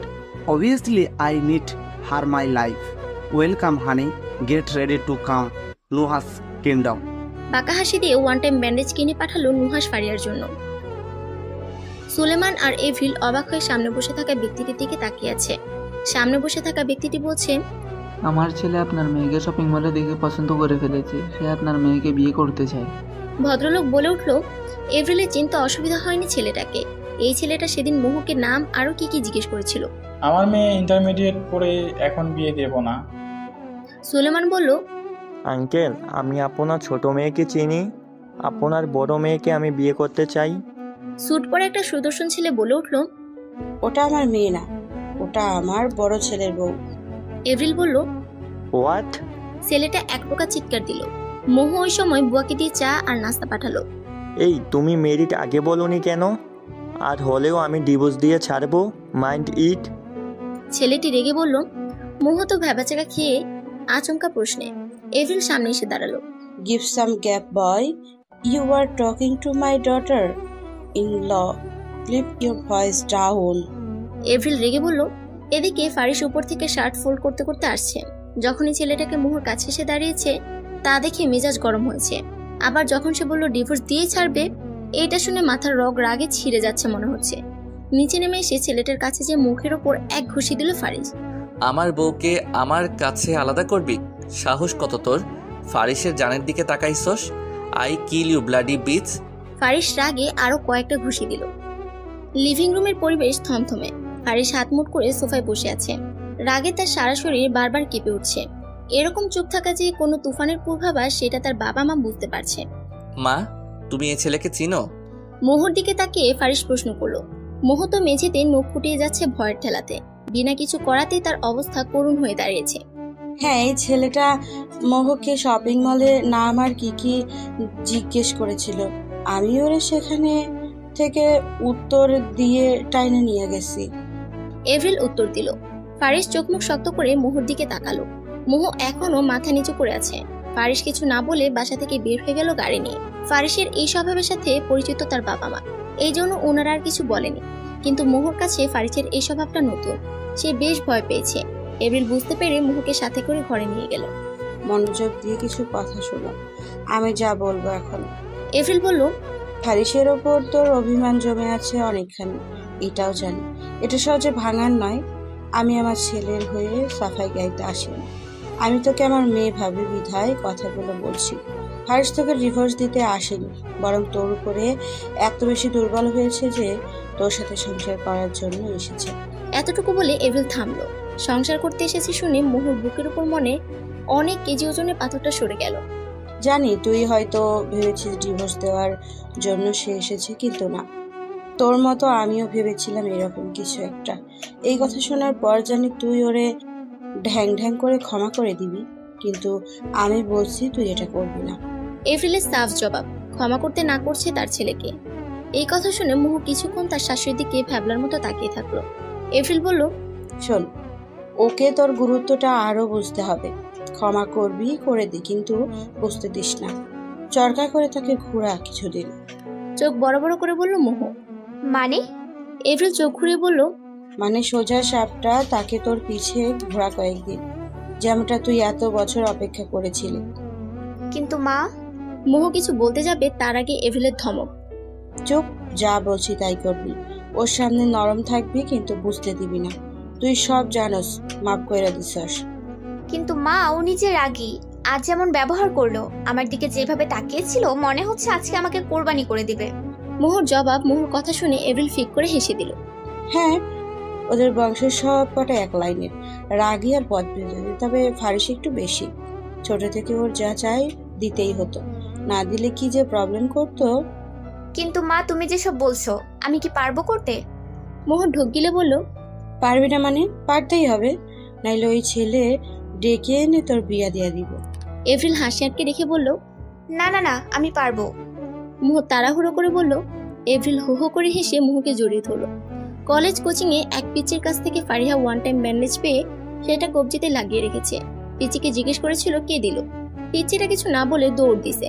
obviously I need her my life. Welcome honey, get ready to come Nuhas kingdom. বাঁকা হাসি দিয়ে ওয়ান টাইম ব্যান্ডেজ কিনে পাঠালো নুহাস ফারিয়ার জন্য। সুলেমান আর এভিল অবাক হয়ে সামনে বসে থাকা ব্যক্তিটির দিকে তাকিয়ে আছে। সামনে বসে থাকা ব্যক্তিটি বলছে, আমার ছেলে আপনার মেয়েকে শপিং মলে দেখে পছন্দ করে ফেলেছে, সে আপনার মেয়েকে বিয়ে করতে চায়। ভদ্রলোক বলে উঠলো, এভরিলের চিন্তা অসুবিধা হয়নি ছেলেটাকে। এই ছেলেটা সেদিন মোহকে নাম আরো কি কি জিজ্ঞেস করেছিল। আমার মেয়ে ইন্টারমিডিয়েট পড়ে, এখন বিয়ে দেব না। সুলেমান বলল, আঙ্কেল, আমি আপনার ছোট মেয়েকে চিনি, আপনার বড় মেয়েকে আমি বিয়ে করতে চাই। স্যুট পরে একটা সুদর্শন ছেলে বলে উঠলো, ওটা আমার মেয়ে না, ওটা আমার বড় ছেলের বউ। এভরিল বলল, হোয়াট? ছেলেটা এক প্রকার চিৎকার দিল। মোহ ওই সময় বুয়াকে দিয়ে চা আর নাস্তা পাঠালো। এই তুমি মেরিট আগে বলনি কেন? আর হলেও আমি ডিভোর্স দিয়ে ছাড়বো, মাইন্ড ইট। ছেলেটি রেগে বলল। মোহ তো ভ্যাবাচাকা খেয়ে আচমকা প্রশ্নে। এভরিল সামনে এসে দাঁড়ালো। Give some gap, boy. You are talking to my daughter in law. Keep your voice down. এভরিল রেগে বলল। এদিকে ফারিস উপর থেকে শার্ট ফোল্ড করতে করতে আসছে। যখনই ছেলেটাকে মোহর কাছে এসে দাঁড়িয়েছে তা দেখে মেজাজ গরম হয়েছে। আবার যখন সে বলল ডিভোর্স দিয়ে ছাড়বে, এইটা শুনে মাথার রগ রাগে ছিঁড়ে যাচ্ছে মনে হচ্ছে। নিচে নেমে এসে ছেলেটার কাছে যে মুখের ওপর এক ঘুষি দিল ফারিস। আমার বউকে আমার কাছে আলাদা করবি? সাহস কত তোর? ফারিসের জানের দিকে তাকাইছস? I kill you bloody bitch. Faris রাগে আরো কয়েকটা ঘুষি দিল। লিভিং রুমের পরিবেশ থমথমে। ফারিস হাত মুঠ করে সোফায় বসে আছে। রাগে তার সারা শরীর বারবার কেঁপে উঠছে। এরকম চুপ থাকা যে কোনো তুফানের পূর্বাভাস, সেটা তার বাবা মা বুঝতে পারছে। মা, তুমি এই ছেলেকে চিনো? মোহর দিকে তাকিয়ে ফারিস প্রশ্ন করলো। মোহ তো মেঝেতে নখ ফুটিয়ে যাচ্ছে ভয়ের ঠেলাতে। বিনা কিছু করাতেই তার অবস্থা করুণ হয়ে দাঁড়িয়েছে। হ্যাঁ, এই ছেলেটা মোহকে শপিং মলে নাম আর কি জিজ্ঞেস করেছিল। আমি ওরে সেখানে থেকে উত্তর দিয়ে টাইনে নিয়ে গেছি। এভরিল উত্তর দিল। ফারিস চোখ মুখ শক্ত করে মোহর দিকে তাকালো। মোহ এখনো মাথা নিচু করে আছে। ফারিস কিছু না বলে বাসা থেকে বের হয়ে গেল গাড়ি নিয়ে। ফারিসের এই স্বভাবের সাথে পরিচিত তার বাবা মা, এই জন্য ওনারা আর কিছু বলেনি। কিন্তু মোহর কাছে ফারিসের এই স্বভাবটা নতুন। সে বেশ ভয় পেয়েছে। এভরিল বুঝতে পেরে মোহকে সাথে করে ঘরে নিয়ে গেল। মনোযোগ দিয়ে কিছু কথা শোনো, আমি যা বলবো এখন। এভরিল বলল, ফারিসের ওপর তোর অভিমান জমে আছে অনেকখানি, এটাও জানি। এটা সহজে ভাঙার নয়। আমি আমার ছেলের হয়ে সাফাই গাইতে আসিনি। আমি তোকে আমার মেয়ে ভাবি বিধায় কথাগুলো বলছি। ফারিস তোকে ডিভোর্স দিতে আসেনি, বরং তোর উপরে এত বেশি দুর্বল হয়েছে যে তোর সাথে সংসার করার জন্য এসেছে। এতটুকু বলে এভরিল থামলো। সংসার করতে এসেছে শুনে মোহর বুকের উপর মনে অনেক কেজি ওজনের পাথরটা সরে গেল। জানি তুই হয়তো ভেবেছিস ডিভোর্স দেওয়ার জন্য সে এসেছে, কিন্তু না। তোর মতো আমিও ভেবেছিলাম এরকম কিছু একটা। এই কথা শোনার পর জানি তুই ওরে ঢ্যাং ঢ্যাং করে ক্ষমা করে দিবি, কিন্তু আমি বলছি তুই এটা করবি না। এভরিলের সাফ জবাব, ক্ষমা করতে না করছে তার ছেলেকে। এই কথা শুনে মোহ কিছুক্ষণ তার শাশুড়ির দিকে ভ্যাবলার মতো তাকিয়ে থাকলো। এভরিল বলল, শোন, ওকে তোর গুরুত্বটা আরো বুঝতে হবে। ক্ষমা করবি করে দি, কিন্তু বুঝতে দিস না। চরকা করে তাকে ঘোরা কিছুদিন। চোখ বড় বড় করে বলল মোহ। মানে? এভরিল চোখ ঘুরে বলল, মানে সোজা সাপটা তাকে তোর পিছে ঘোরা কয়েকদিন, যেমনটা তুই এত বছর অপেক্ষা করেছিলি। কিন্তু মা। মোহ কিছু বলতে যাবে তার আগে এভরিলের ধমক। চুপ, যা বলছি তাই করবি। ওর সামনে নরম থাকবি, কিন্তু বুঝতে দিবি না। তুই সব জানোস, মাফ কইরা দিছস। কিন্তু মা, ও নিজে রাগী। আজ যেমন ব্যবহার করলো, আমার দিকে যেভাবে তাকিয়েছিল, মনে হচ্ছে আজকে আমাকে কোরবানি করে দিবে। মোহর জবাব, মোহর কথা শুনে এভরিল ফিক করে হেসে দিল। হ্যাঁ, ওদের বংশের সব কটা এক লাইনের, রাগী আর পথ বিরোধী। তবে ফারিস একটু বেশি। ছোট থেকে ওর যা চাই দিতেই হতো, না দিলে কি যে প্রবলেম করতো। কিন্তু মা, তুমি যেসব বলছো, আমি কি পারবো করতে? মোহর ঢোক গিলে বলল, পারবি না মানে? পারতেই হবে, নাইলে ওই ছেলে ডেকে এনে তোর বিয়া দিয়া দিব। এভরিল হাসি আটকে রেখে বলল, না না না, আমি পারবো। মোহ তাড়াহুড়ো করে বলল। এভরিল হো হো করে হেসে মোহকে জড়িয়ে ধরল। কলেজ কোচিংয়ে এক পিচির কাছ থেকে ফারিহা ওয়ান টাইম ব্যান্ডেজ পেয়ে সেটা কবজিতে লাগিয়ে রেখেছে। পিচিকে জিজ্ঞেস করেছিল কে দিল। পিচিটা কিছু না বলে দৌড় দিছে।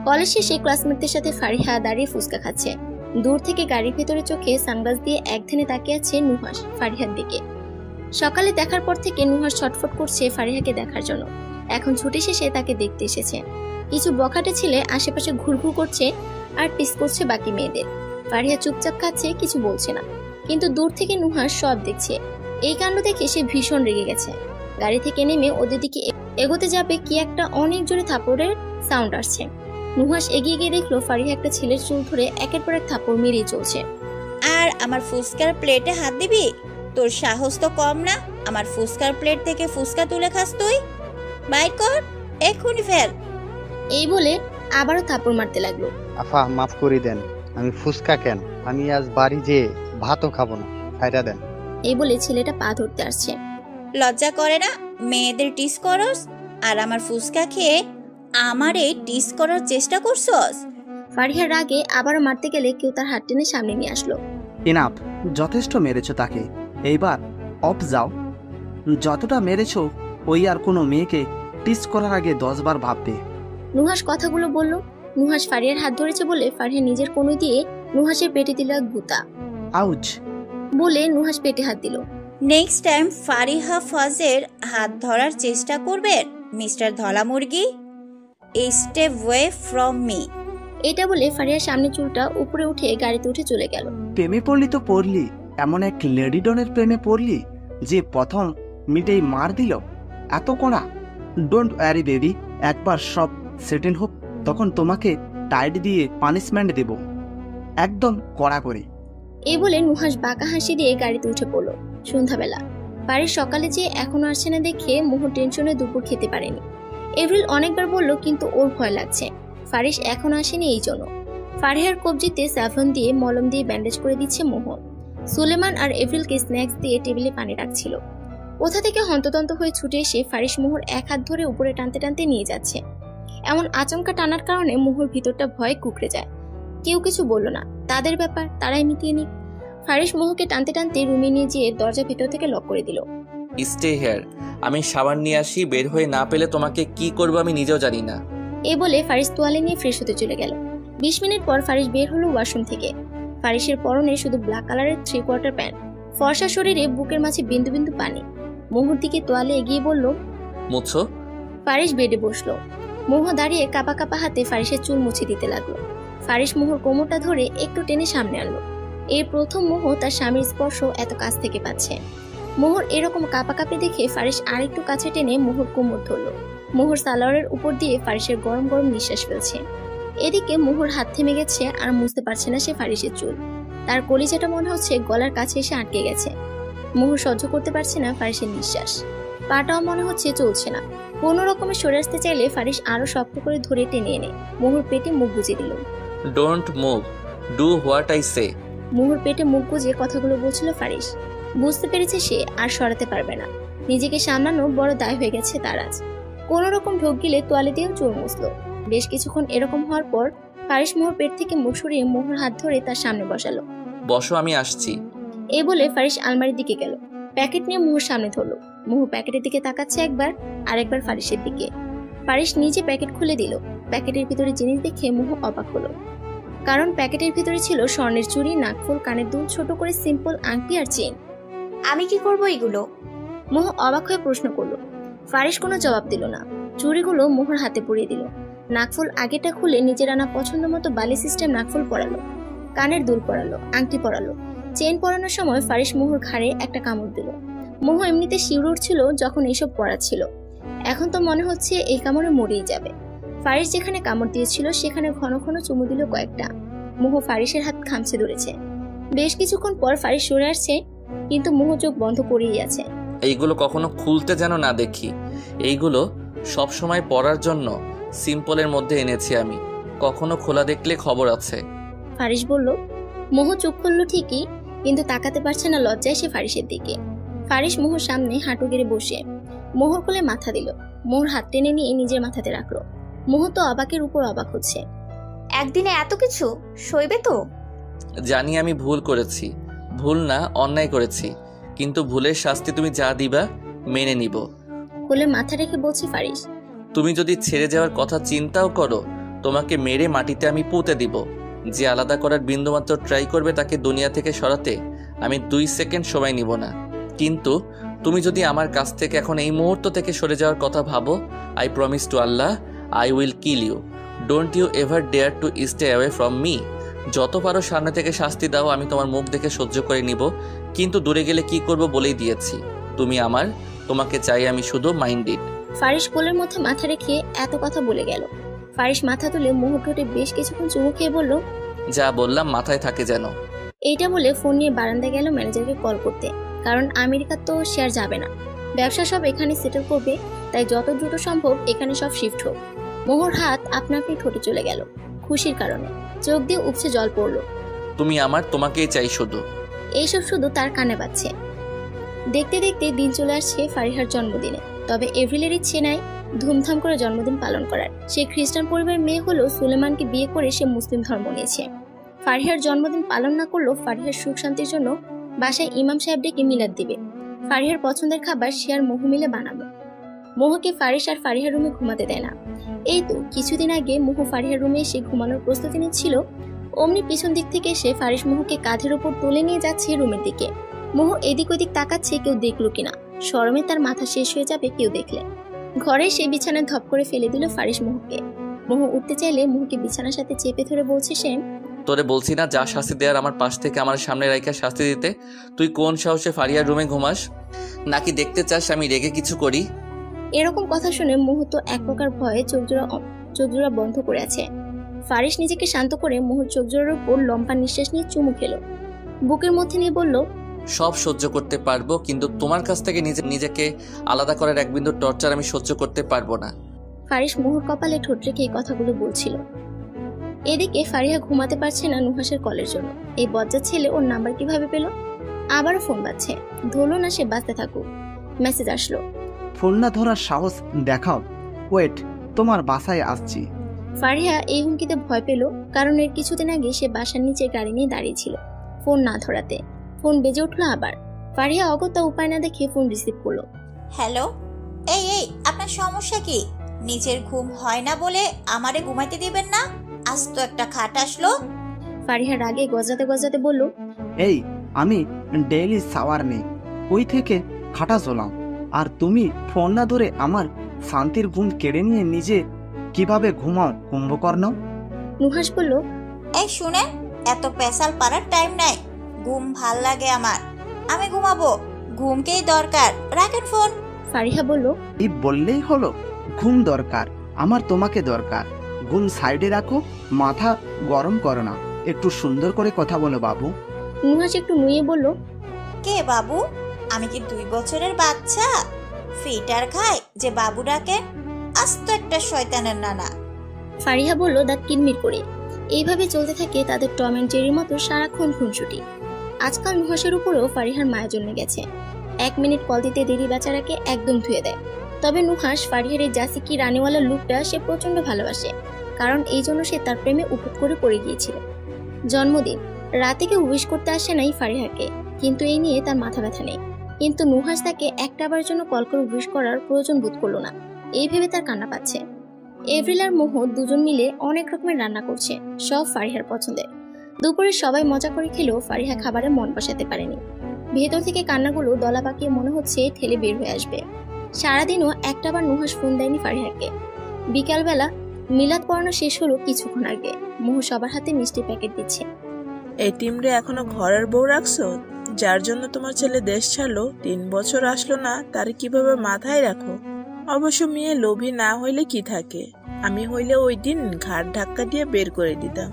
কলেজ শেষে ক্লাসমেটদের সাথে ফারিহা দাঁড়িয়ে ফুচকা খাচ্ছে। দূর থেকে গাড়ির ভেতরে চোখে সানগ্লাস দিয়ে একধানে তাকিয়ে আছে নুহাস ফারিহার দিকে। সকালে দেখার পর থেকে নুহাস ছটফট করছে ফারিহাকে দেখার জন্য। এখন ছুটি শেষে তাকে দেখতে এসেছে। কিছু বখাটে ছেলে আশেপাশে ঘুরঘুর করছে আর টিস করছে বাকি মেয়েদের। ফারিহা চুপচাপ খাচ্ছে, কিছু বলছে না, কিন্তু দূর থেকে নুহাস সব দেখছে। এই কাণ্ড দেখে সে ভীষণ রেগে গেছে। গাড়ি থেকে নেমে ওদের দিকে এগোতে যাবে কি একটা অনেক জোরে থাপড়ের সাউন্ড আসছে। নুহাস এগিয়ে গিয়ে দেখলো ফারিহা একটা ছেলের চুল ধরে একের পর এক থাপড় মেরেই চলছে। আর আমার ফুসকার প্লেটে হাত দিবি? তোর সাহস তো কম না। আমার ফুসকার প্লেট থেকে ফুসকা তুলে খাস তুই? বাইর কর, এক্ষুনি ফেল। এই বলে আবারও থাপড় মারতে লাগলো। আফা, মাফ করে দেন। আমি ফুসকা কেন, আমি আজ বাড়ি যে ভাতও খাবো না, খাইরা দেন। এই বলে ছেলেটা পা ধরতে আসছে। লজ্জা করে না? মেয়েদের টিস করস আর আমার ফুসকা খেয়ে আমারে টিস করার চেষ্টা করছস। ফারিহার রাগে আবারও মারতে গেলে কেউ তার হাত টেনে সামনে নিয়ে আসলো। ইনাফ, যথেষ্ট মেরেছো তাকে, এইবার অফ যাও। যতটা মেরেছো ওই আর কোনো মেয়েকে টিস করার আগে 10 বার ভাববে। নুহাস কথাগুলো বলল। নুহাস ফারিহার হাত ধরেছে বলে ফারিহা নিজের কোণে দিয়ে নুহাসের পেটে দিল এক গুতা। আউচ বলে নুহাস পেটে হাত দিল। নেক্সট টাইম ফারিহা ফাজের হাত ধরার চেষ্টা করবেন মিস্টার ধলা মুরগি। Stay way from me. এটা বলে ফারিহার সামনে চুলটা উপরে উঠে গাড়িতে উঠে চলে গেল। প্রেমে পড়লি তো পড়লি, এমন এক লেডি ডনের প্রেমে পড়লি যে প্রথম মিটেই মার দিল। এত কোনা। ডোন্ট ওয়ারি বেবি, একবার সব সেটেল হোক, তখন তোমাকে টাইট দিয়ে পানিশমেন্ট দেব, একদম কড়া করে। এই বলে নুহাস বাঁকা হাসি দিয়ে গাড়িতে উঠে পড়ল। সন্ধ্যাবেলা বাড়ির সকালে যে এখনো আসছে না দেখে মোহ টেনশনে দুপুর খেতে পারেনি। এভরিল অনেকবার বলল, কিন্তু ওর ভয় লাগছে। ফারিস এখনো আসেনি, এই জন্য ফারিহার কবজিতে স্যাফরন দিয়ে মলম দিয়ে ব্যান্ডেজ করে দিচ্ছে মোহ। সুলেমান আর এভরিলকে স্ন্যাক্স দিয়ে টেবিলে পানি রাখছিল। কোথা থেকে হন্তদন্ত হয়ে ছুটে এসে ফারিস মোহর এক হাত ধরে উপরে টানতে টানতে নিয়ে যাচ্ছে। এমন আচমকা টানার কারণে মোহর ভিতরটা ভয়ে কুকড়ে যায়। কেউ কিছু বলল না, তাদের ব্যাপার, তারাই মিটিয়ে নিক। ফারিস মোহকে টানতে টানতে রুমে নিয়ে গিয়ে দরজা ভিতর থেকে লক করে দিল। স্টে হেয়ার, আমি সাবান নিয়ে আসি, বের হয়ে না পেলে তোমাকে কি করবো আমি নিজেও জানি না। এ বলে ফারিস তোয়ালে নিয়ে ফ্রেশ হতে চলে গেল। 20 মিনিট পর ফারিস বের হলো ওয়াশরুম থেকে। ফারিসের পরনে শুধু ব্ল্যাক কালারের 3/4 প্যান্ট, ফর্সা শরীরে বুকের মাঝে বিন্দু বিন্দু পানি। মোহর দিকে তোয়ালে এগিয়ে বলল, মুছো। ফারিস বেডে বসলো। মোহ দাঁড়িয়ে কাপা কাপা হাতে ফারিসের চুল মুছে দিতে লাগলো। ফারিস মোহর কোমরটা ধরে একটু টেনে সামনে আনলো। এর প্রথম মোহ তার স্বামীর স্পর্শ এত কাছ থেকে পাচ্ছে। মোহর এরকম কাঁপাকাঁপি দেখে ফারিস আরেকটু কাছে টেনে মোহর কোমর ধরল। মোহর সালোয়ারের উপর দিয়ে ফারিসের গরম গরম নিঃশ্বাস ফেলছে। এদিকে মোহর হাত থেমে গেছে আর মুছতে পারছে না সে ফারিসের চুল। তার কলিজাটা মনে হচ্ছে গলার কাছে এসে আটকে গেছে। মোহর সহ্য করতে পারছে না ফারিসের নিঃশ্বাস। পাটাও মনে হচ্ছে চলছে না। কোনো রকমে সরে আসতে চাইলে ফারিস আরো শক্ত করে ধরে টেনে এনে মোহর পেটে মুখ গুজে দিল। Don't move, do what I say. Mohor পেটে মুখ গুজে কথাগুলো বলছিল ফারিস। বুঝতে পেরেছে সে আর সরাতে পারবে না। নিজেকে সামলানো বড় দায় হয়ে গেছে তার আজ। কোন রকম ঢোক গিলে তোয়ালে দিয়েও চুল মুছল। বেশ কিছুক্ষণ এরকম হওয়ার পর ফারিস মোহর পেট থেকে মুখ সরিয়ে মোহর হাত ধরে তার সামনে বসালো। বসো, আমি আসছি। এই বলে ফারিস আলমারির দিকে গেল। প্যাকেট নিয়ে মোহর সামনে ধরলো। মোহর প্যাকেটের দিকে তাকাচ্ছে একবার, আরেকবার ফারিসের দিকে। ফারিস নিজে প্যাকেট খুলে দিল। প্যাকেটের ভিতরে জিনিস দেখে মোহ অবাক হলো। কারণ প্যাকেটের ভিতরে ছিল স্বর্ণের চুড়ি, নাকফুল, কানের দুল, ছোট করে সিম্পল আংটি আর চেইন। আমি কি করব এগুলো? মোহ অবাক হয়ে প্রশ্ন করলো। ফারিস কোনো জবাব দিল না। চুড়িগুলো মোহর হাতে পরিয়ে দিল। নাকফুল আগেটা খুলে নিজের আনা পছন্দ মতো বালি সিস্টেম নাকফুল পরালো। কানের দুল পরালো, আংটি পরালো। চেইন পরানোর সময় ফারিস মোহর ঘাড়ে একটা কামড় দিল। মোহ এমনিতে শিউরে উঠছিল যখন এইসব পরাচ্ছিল। এখন তো মনে হচ্ছে এই কামড়ে মরেই যাবে। ফারিস যেখানে কামড় দিয়েছিল সেখানে ঘন ঘন চুমু দিল কয়েকটা। মোহ ফারিসের হাত খামছে ধরেছে। বেশ কিছুক্ষণ পর ফারিস সরে আসছে, কিন্তু মোহ চোখ বন্ধ করেই আছে। এইগুলো কখনো খুলতে যেন না দেখি। এইগুলো সব সময় পরার জন্য সিম্পলের মধ্যে এনেছি আমি। কখনো খোলা দেখলে খবর আছে। ফারিস বলল। মোহ চোখ খুললো ঠিকই, কিন্তু তাকাতে পারছে না লজ্জায় সে ফারিসের দিকে। ফারিস মোহর সামনে হাঁটু গেড়ে বসে মোহর কোলে মাথা দিল। মোহর হাত টেনে নিয়ে নিজের মাথাতে রাখলো। মোহ তো অবাকের উপর অবাক হচ্ছে। একদিনে এত কিছু সইবে তো? জানি আমি ভুল করেছি, ভুল না অন্যায় করেছি, কিন্তু ভুলের শাস্তি তুমি যা দিবা মেনে নিব। কোলে মাথা রেখে বলছে ফারিস। তুমি যদি ছেড়ে যাওয়ার কথা চিন্তাও করো, তোমাকে মেরে মাটিতে আমি পুঁতে দিব। যে আলাদা করার বিন্দুমাত্র ট্রাই করবে তাকে দুনিয়া থেকে সরাতে আমি 2 সেকেন্ড সময় নিব না। কিন্তু তুমি যদি আমার কাছ থেকে এখন এই মুহূর্ত থেকে সরে যাওয়ার কথা ভাবো, I promise to Allah I will kill you. Don't you ever dare to stay away from me. যত পারো সামনে থেকে শাস্তি দাও, আমি তোমার মুখ দেখে সহ্য করে নিব, কিন্তু দূরে গেলে কি করব বলেই দিয়েছি। তুমি আমার, তোমাকে চাই আমি শুধু মাইন্ডেড। ফারিস কোলের মধ্যে মাথা রেখে এত কথা বলে গেল। ফারিস মাথা তুলে মোহর ঠোঁটে বেশ কিছুক্ষণ চুমু খেয়ে বলল, যা বললাম মাথায় থাকে যেন। এইটা বলে ফোন নিয়ে বারান্দায় গেল ম্যানেজারকে কল করতে। কারণ আমেরিকা তো সে আর যাবে না, ব্যবসা সব এখানে সেটেল করবে, তাই যত দ্রুত সম্ভব এখানে সব শিফট হোক। মোহর হাত আপনা আপনি ঠোঁটে চলে গেল খুশির কারণে। চোখ দিয়ে উপচে জল পড়ল। তুমি আমার, তোমাকেই চাই শুধু। এইসব শুধু তার কানে বাজছে। দেখতে দেখতে দিন চলে আসছে ফারিহার জন্মদিনে। তবে এভরিলের ইচ্ছে নাই ধুমধাম করে জন্মদিন পালন করার। সে খ্রিস্টান পরিবারের মেয়ে হলেও সুলেমানকে বিয়ে করে সে মুসলিম ধর্ম নিয়েছে। ফারিহার জন্মদিন পালন না করলেও ফারিহার সুখ শান্তির জন্য বাসায় ইমাম সাহেব ডেকে মিলাদ দিবে। ফারিহার পছন্দের খাবার সে আর মোহ মিলে বানাবো। মোহকে ফারিস আর ফারিহার রুমে ঘুমাতে দেয় না। এই তো কিছুদিন আগে মোহ ফারিহার রুমে এসে ঘুমানোর প্রস্তুতি নিচ্ছিল, অমনি পিছন দিক থেকে এসে ফারিস মোহকে কাঁধের উপর তুলে নিয়ে যাচ্ছে রুমের দিকে। মোহ এদিক ওদিক তাকাচ্ছে কেউ দেখলো কিনা, শরমে তার মাথা শেষ হয়ে যাবে কেউ দেখলে। ঘরে সে বিছানায় ধপ করে ফেলে দিল ফারিস মোহকে। মোহ উঠতে চাইলে মোহকে বিছানার সাথে চেপে ধরে বলছে সে, তোরে বলছি না যা শাস্তি দেওয়ার আমার পাশ থেকে আমার সামনে রাইখা শাস্তি দিতে? তুই কোন সাহসে ফারিয়ার রুমে ঘুমাস? নাকি দেখতে চাস আমি রেগে কিছু করি? এরকম কথা শুনে মোহ তো এক প্রকার ভয়ে চোখ জোড়া বন্ধ করে আছে। ফারিস নিজেকে শান্ত করে মোহর চোখ জোড়ার উপর লম্বা নিঃশ্বাস নিয়ে চুমু খেলো। বুকের মধ্যে নিয়ে বলল, সব সহ্য করতে পারবো, কিন্তু তোমার কাছ থেকে নিজেকে আলাদা করার এক বিন্দু টর্চার আমি সহ্য করতে পারবো না। ফারিস মোহর কপালে ঠোঁট রেখে এই কথাগুলো বলছিল। এদিকে ফারিহা ঘুমাতে পারছে না নুহাসের কলের জন্য। এই বজ্জাত ছেলে ওর নাম্বার কিভাবে পেল? আবারও ফোন বাজছে। ধরলো না সে, বাজতে থাকুক। মেসেজ আসলো, ফোন না ধরার সাহস দেখাও। ওয়েট, তোমার বাসায় আসছি। ফারিহা এই হুমকিতে ভয় পেল, কারণ এর কিছুদিন আগে সে বাসার নিচে গাড়ি নিয়ে দাঁড়িয়েছিল ফোন না ধরাতে। ফোন বেজে উঠলো আবার। ফারিহা অগত্যা উপায় না দেখে ফোন রিসিভ করলো। হ্যালো, এই এই আপনার সমস্যা কি? নিজের ঘুম হয় না বলে আমারে ঘুমাইতে দিবেন না? আজ তো একটা খাট আসলো। ফারিহা রাগে গজাতে গজাতে বলল, এই আমি ডেইলি শাওয়ার নেই, ওই থেকে খাটা চলাম, আর তুমি ফোন না ধরে আমার শান্তির ঘুম কেড়ে নিয়ে নিজে কিভাবে ঘুমাও কুম্ভকর্ণ? নুহাস বলল, এই শুনেন, এত পেশাল পারার টাইম নাই। ঘুম ভাল লাগে আমার, আমি ঘুমাবো। ঘুমকেই দরকার, রাখেন ফোন। ফারিহা বলল, এই বললেই হলো? ঘুম দরকার, আমার তোমাকে দরকার। ঘুম সাইডে রাখো, মাথা গরম করো না, একটু সুন্দর করে কথা বলো বাবু। নুহাস একটু নুয়ে বলল, কে বাবু? আমি কি 2 বছরের বাচ্চা? ফিটার খায় যে বাবু ডাকে? আস্ত একটা শয়তানের নানা। ফারিহা বলল দাঁত কিরমির করে। এইভাবে চলতে থাকে তাদের টম এন্ড জেরির মতো সারাক্ষণ খুনসুটি। আজকাল নুহাসের উপরেও ফারিহার মায়া জন্মে গেছে। 1 মিনিট কল দিতে দেরি বেচারাকে একদম ধুয়ে দেয়। তবে নুহাস ফারিহার এই জাসিকি রানীওয়ালা লুকটা সে প্রচন্ড ভালোবাসে, কারণ এই জন্য সে তার প্রেমে উপোস করে পড়ে গিয়েছিল। জন্মদিন রাতে কেউ উইশ করতে আসে নাই ফারিহাকে, কিন্তু এই নিয়ে তার মাথা ব্যথা নেই। কিন্তু নুহাস তাকে একটাবার জন্য কল করে উইশ করার প্রয়োজন বোধ করলো না, এই ভেবে তার কান্না পাচ্ছে। এভরিল আর মোহ দুজন মিলে অনেক রকমের রান্না করছে, সব ফারিহার পছন্দের। দুপুরে সবাই মজা করে খেলেও ফারিহা খাবারে মন বসাতে পারেনি। ভেতর থেকে কান্নাগুলো দলা পাকিয়ে মনে হচ্ছে ঠেলে বের হয়ে আসবে। সারাদিনও একটাবার নুহাস ফোন দেয়নি ফারিহাকে। বিকালবেলা মিলাদ পড়ানো শেষ হলো কিছুক্ষণ আগে। মোহ সবার হাতে মিষ্টি প্যাকেট দিচ্ছে। এই টিমরে এখনো ঘরের বউ রাখছো? যার জন্য তোমার ছেলে দেশ ছাড়লো, 3 বছর আসলো না, তার কিভাবে মাথায় রাখো? অবশ্য মেয়ে লোভী না হইলে কি থাকে, আমি হইলে ওই দিন ঘাট ধাক্কা দিয়ে বের করে দিতাম।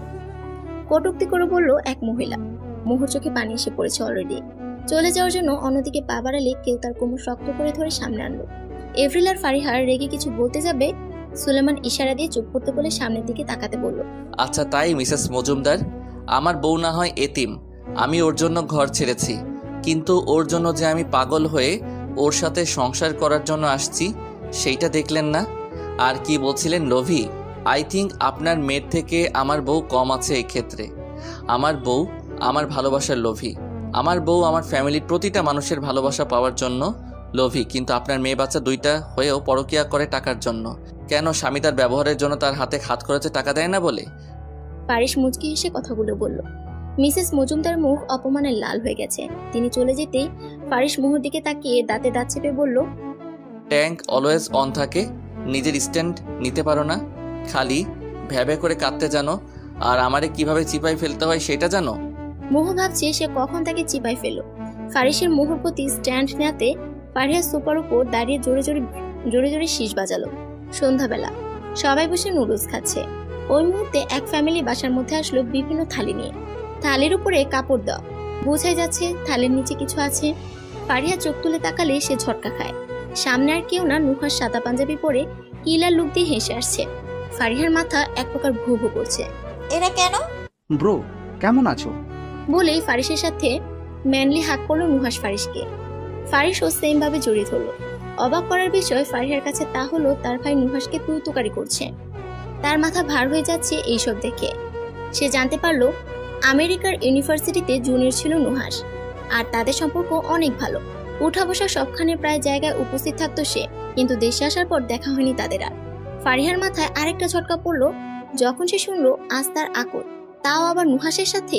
কটূক্তি করে বলল এক মহিলা। মোহর চোখে পানি এসে পড়েছে অলরেডি। চলে যাওয়ার জন্য অন্যদিকে পা বাড়ালে কেউ তার কোমর শক্ত করে ধরে সামনে আনলো। এভরিল আর ফারিহার রেগে কিছু বলতে যাবে, সুলেমান ইশারা দিয়ে চুপ করতে বলে সামনের দিকে তাকাতে বলল, আচ্ছা তাই মিসেস মজুমদার, আমার বউ না হয় এতিম, আমি ওর জন্য ঘর ছেড়েছি, কিন্তু ওর জন্য যে আমি পাগল হয়ে ওর সাথে সংসার করার জন্য আসছি সেইটা দেখলেন না? আর কি বলছিলেন লোভী? আই থিঙ্ক আপনার মেয়ের থেকে আমার বউ কম আছে এই ক্ষেত্রে। আমার বউ আমার ভালোবাসার লোভী, আমার বউ আমার ফ্যামিলির প্রতিটা মানুষের ভালোবাসা পাওয়ার জন্য লোভী, কিন্তু আপনার মেয়ে বাচ্চা 2টা হয়েও পরকীয়া করে টাকার জন্য। কেন? স্বামী তার ব্যবহারের জন্য তার হাতে হাত খরচে টাকা দেয় না বলে? পারিস মুচকি হেসে কথাগুলো বলল। মিসেস মজুমদার মুখ অপমানে লাল হয়ে গেছে। তিনি চলে যেতেই পারিস মোহর দিকে তাকিয়ে দাঁতে দাঁত চেপে বলল, ট্যাঙ্ক অলওয়েজ অন থাকে, নিজের স্ট্যান্ড নিতে পারো না, খালি ভ্যাবে করে কাঁদতে জানো, আর আমারে কিভাবে চিপাই ফেলতে হয় সেটা জানো। মোহ ভাবছে সে কখন তাকে চিপাই ফেলল। ফারিসের মোহর প্রতি স্ট্যান্ড নেওয়াতে ফারিহা সোফার উপর দাঁড়িয়ে জোরে জোরে শীষ বাজালো। সন্ধ্যাবেলা সবাই বসে নুডলস খাচ্ছে। ওই মুহূর্তে এক ফ্যামিলি বাসার মধ্যে আসলো বিভিন্ন থালি নিয়ে। থালির উপরে কাপড় দেওয়া, বোঝাই যাচ্ছে থালির নিচে কিছু আছে। ফারিহা চোখ তুলে তাকালে সে ঝটকা খায়। সামনে আর কেউ না, নুহাস সাদা পাঞ্জাবি পরে কিলার লুক দিয়ে হেসে আসছে। ফারিহার মাথা এক প্রকার ভু ভু করছে। এরা কেন? ব্রো কেমন আছো বলেই ফারিসের সাথে ম্যানলি হাত করলো নুহাস ফারিসকে। ফারিসও সেম ভাবে জড়িয়ে ধরলো। অবাক করার বিষয় ফারিহার কাছে তা হলো তার ভাই নুহাসকে তুই-তুকারি করছে। তার মাথা ভার হয়ে যাচ্ছে এইসব দেখে। সে জানতে পারলো আমেরিকার ইউনিভার্সিটিতে জুনিয়র ছিল নুহাস, আর তাদের সম্পর্ক অনেক ভালো। উঠা বসা সবখানে প্রায় জায়গায় উপস্থিত থাকতো সে, কিন্তু দেশে আসার পর দেখা হয়নি তাদের আর। ফারিহার মাথায় আরেকটা ঝটকা পড়লো যখন সে শুনলো আজ তার আকর, তাও আবার নুহাসের সাথে।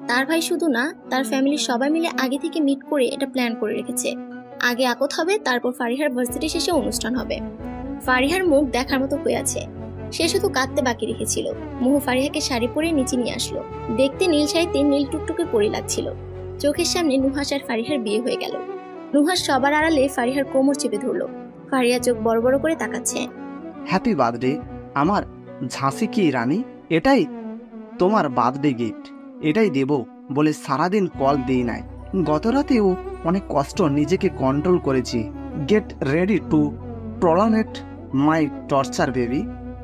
তার ভাই শুধু না, তার ফ্যামিলির সবাই মিলে আগে থেকে মিট করে এটা প্ল্যান করে রেখেছে। আগে আকত হবে, তারপর ফারিহার ভার্সিটি শেষে অনুষ্ঠান হবে। ফারিহার মুখ দেখার মতো হয়ে আছে। সে শুধু কাঁদতে বাকি রেখেছিল। মোহ ফারিহাকে শাড়ি পরে নিচে নিয়ে আসলো। দেখতে নীল শাড়িতে নীল টুকটুকে পরে লাগছিল। চোখের সামনে নুহাস আর ফারিহার বিয়ে হয়ে গেল। নুহাস সবার আড়ালে ফারিহার কোমর চেপে ধরলো। ফারিহা চোখ বড় বড় করে তাকাচ্ছে। হ্যাপি বার্থডে আমার ঝাঁসি কি রানী, এটাই তোমার বার্থডে গিফট, এটাই দেব বলে সারাদিন কল দিই নাই। গত রাতেও অনেক কষ্ট নিজেকে কন্ট্রোল করেছি। Get ready to prolong my torture baby.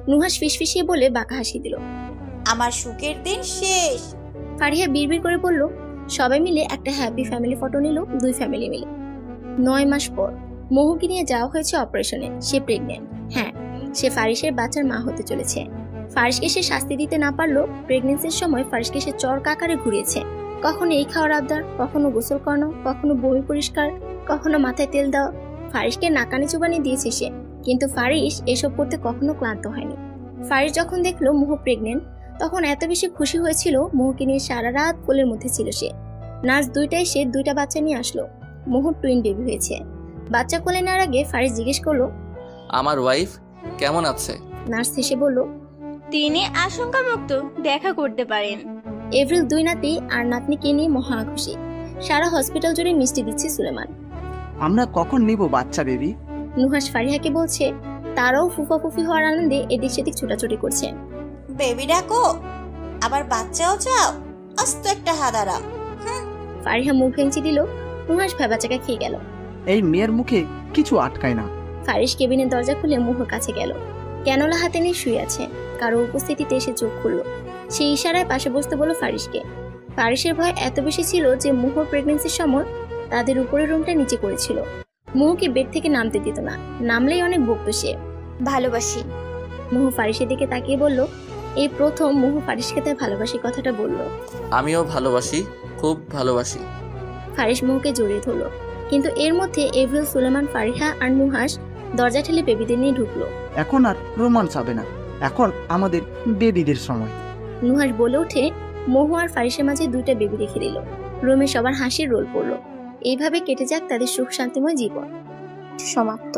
Nuhas ফিসফিসিয়ে বলে বাঁকা হাসি দিল। আমার সুখের দিন শেষ। ফারিহা বিড়বিড় করে বলল, সবাই মিলে একটা হ্যাপি ফ্যামিলি ফটো নিল, দুই ফ্যামিলি মিলে। 9 মাস পর মহুকে নিয়ে যাওয়া হয়েছে অপারেশনে। সে প্রেগনেন্ট। হ্যাঁ, সে ফারিসের বাচ্চার মা হতে চলেছে। ফারিসকে সে শাস্তি দিতে না পারলেও প্রেগনেন্সির সময় ফারিসকে সে চরকা আকারে ঘুরিয়েছে। কখনো এই খাওয়ার আবদার, কখনো গোসল করানো, কখনো বমি পরিষ্কার, কখনো মাথায় তেল দেওয়া। ফারিসকে নাকানি চুবানি দিয়েছে সে, কিন্তু ফারিস এসব করতে কখনো ক্লান্ত হয়নি। ফারিস যখন দেখলো মোহ প্রেগনেন্ট, তখন এত বেশি খুশি হয়েছিল, মোহকে নিয়ে সারা রাত কোলের মধ্যে ছিল সে। নার্স দুইটা এসে 2টা বাচ্চা নিয়ে আসলো। মোহর টুইন বেবি হয়েছে। বাচ্চা কোলে নেওয়ার আগে ফারিস জিজ্ঞেস করলো, আমার ওয়াইফ কেমন আছে? নার্স হেসে বলল, তিনি আশঙ্কামুক্ত, দেখা করতে পারেন। এপ্রিল 2 নাতি আর নাতনিকে নিয়ে মহা খুশি। সারা হসপিটাল জুড়ে মিষ্টি দিচ্ছে সুলেমান। আমরা কখন নিব বাচ্চা বেবি? নুহাস ফারিহাকে বলছে। তারাও ফুফা ফুফি হওয়ার আনন্দে এদিক সেদিক ছোটাছুটি করছে। বেবি ডাকো, আবার বাচ্চাও চাও? আস্ত একটা হাদারাম। ফারিহা মুখ ভেঙচি দিল। নুহাস ভেবাচাকা খেয়ে গেল। এই মেয়ের মুখে কিছু আটকায় না। ফারিস কেবিনের দরজা খুলে মোহর কাছে গেল। ক্যানোলা হাতে নিয়ে শুয়ে আছে। কারো উপস্থিতিতে এসে চোখ খুলল। সে ইশারায় পাশে বসতে বলল ফারিসকে। ফারিসের ভয় এত বেশি ছিল যে মোহর প্রেগনেন্সির সময় তাদের উপরের রুমটা নিচে করেছিল। মোহকে বেড থেকে নামতে দিত না, নামলেই অনেক বকতো সে। ভালোবাসি। মোহ ফারিসের দিকে তাকিয়ে বলল। এই প্রথম মোহ ফারিসকে তার ভালোবাসি কথাটা বলল। আমিও ভালোবাসি, খুব ভালোবাসি। ফারিস মোহকে জড়িয়ে ধরল, কিন্তু এর মধ্যে এভরিল, সুলেমান, ফারিহা আর নুহাস দরজা ঠেলে বেবিদের নিয়ে ঢুকলো। এখন আর রোমান্স হবে না, এখন আমাদের বেবিদের সময়। নুহাস বলে ওঠে। মোহ আর ফারিসের মাঝে 2টা বেবি রেখে দিল। রুমে সবার হাসির রোল পড়লো। এইভাবে কেটে যাক তাদের সুখ শান্তিময় জীবন। সমাপ্ত।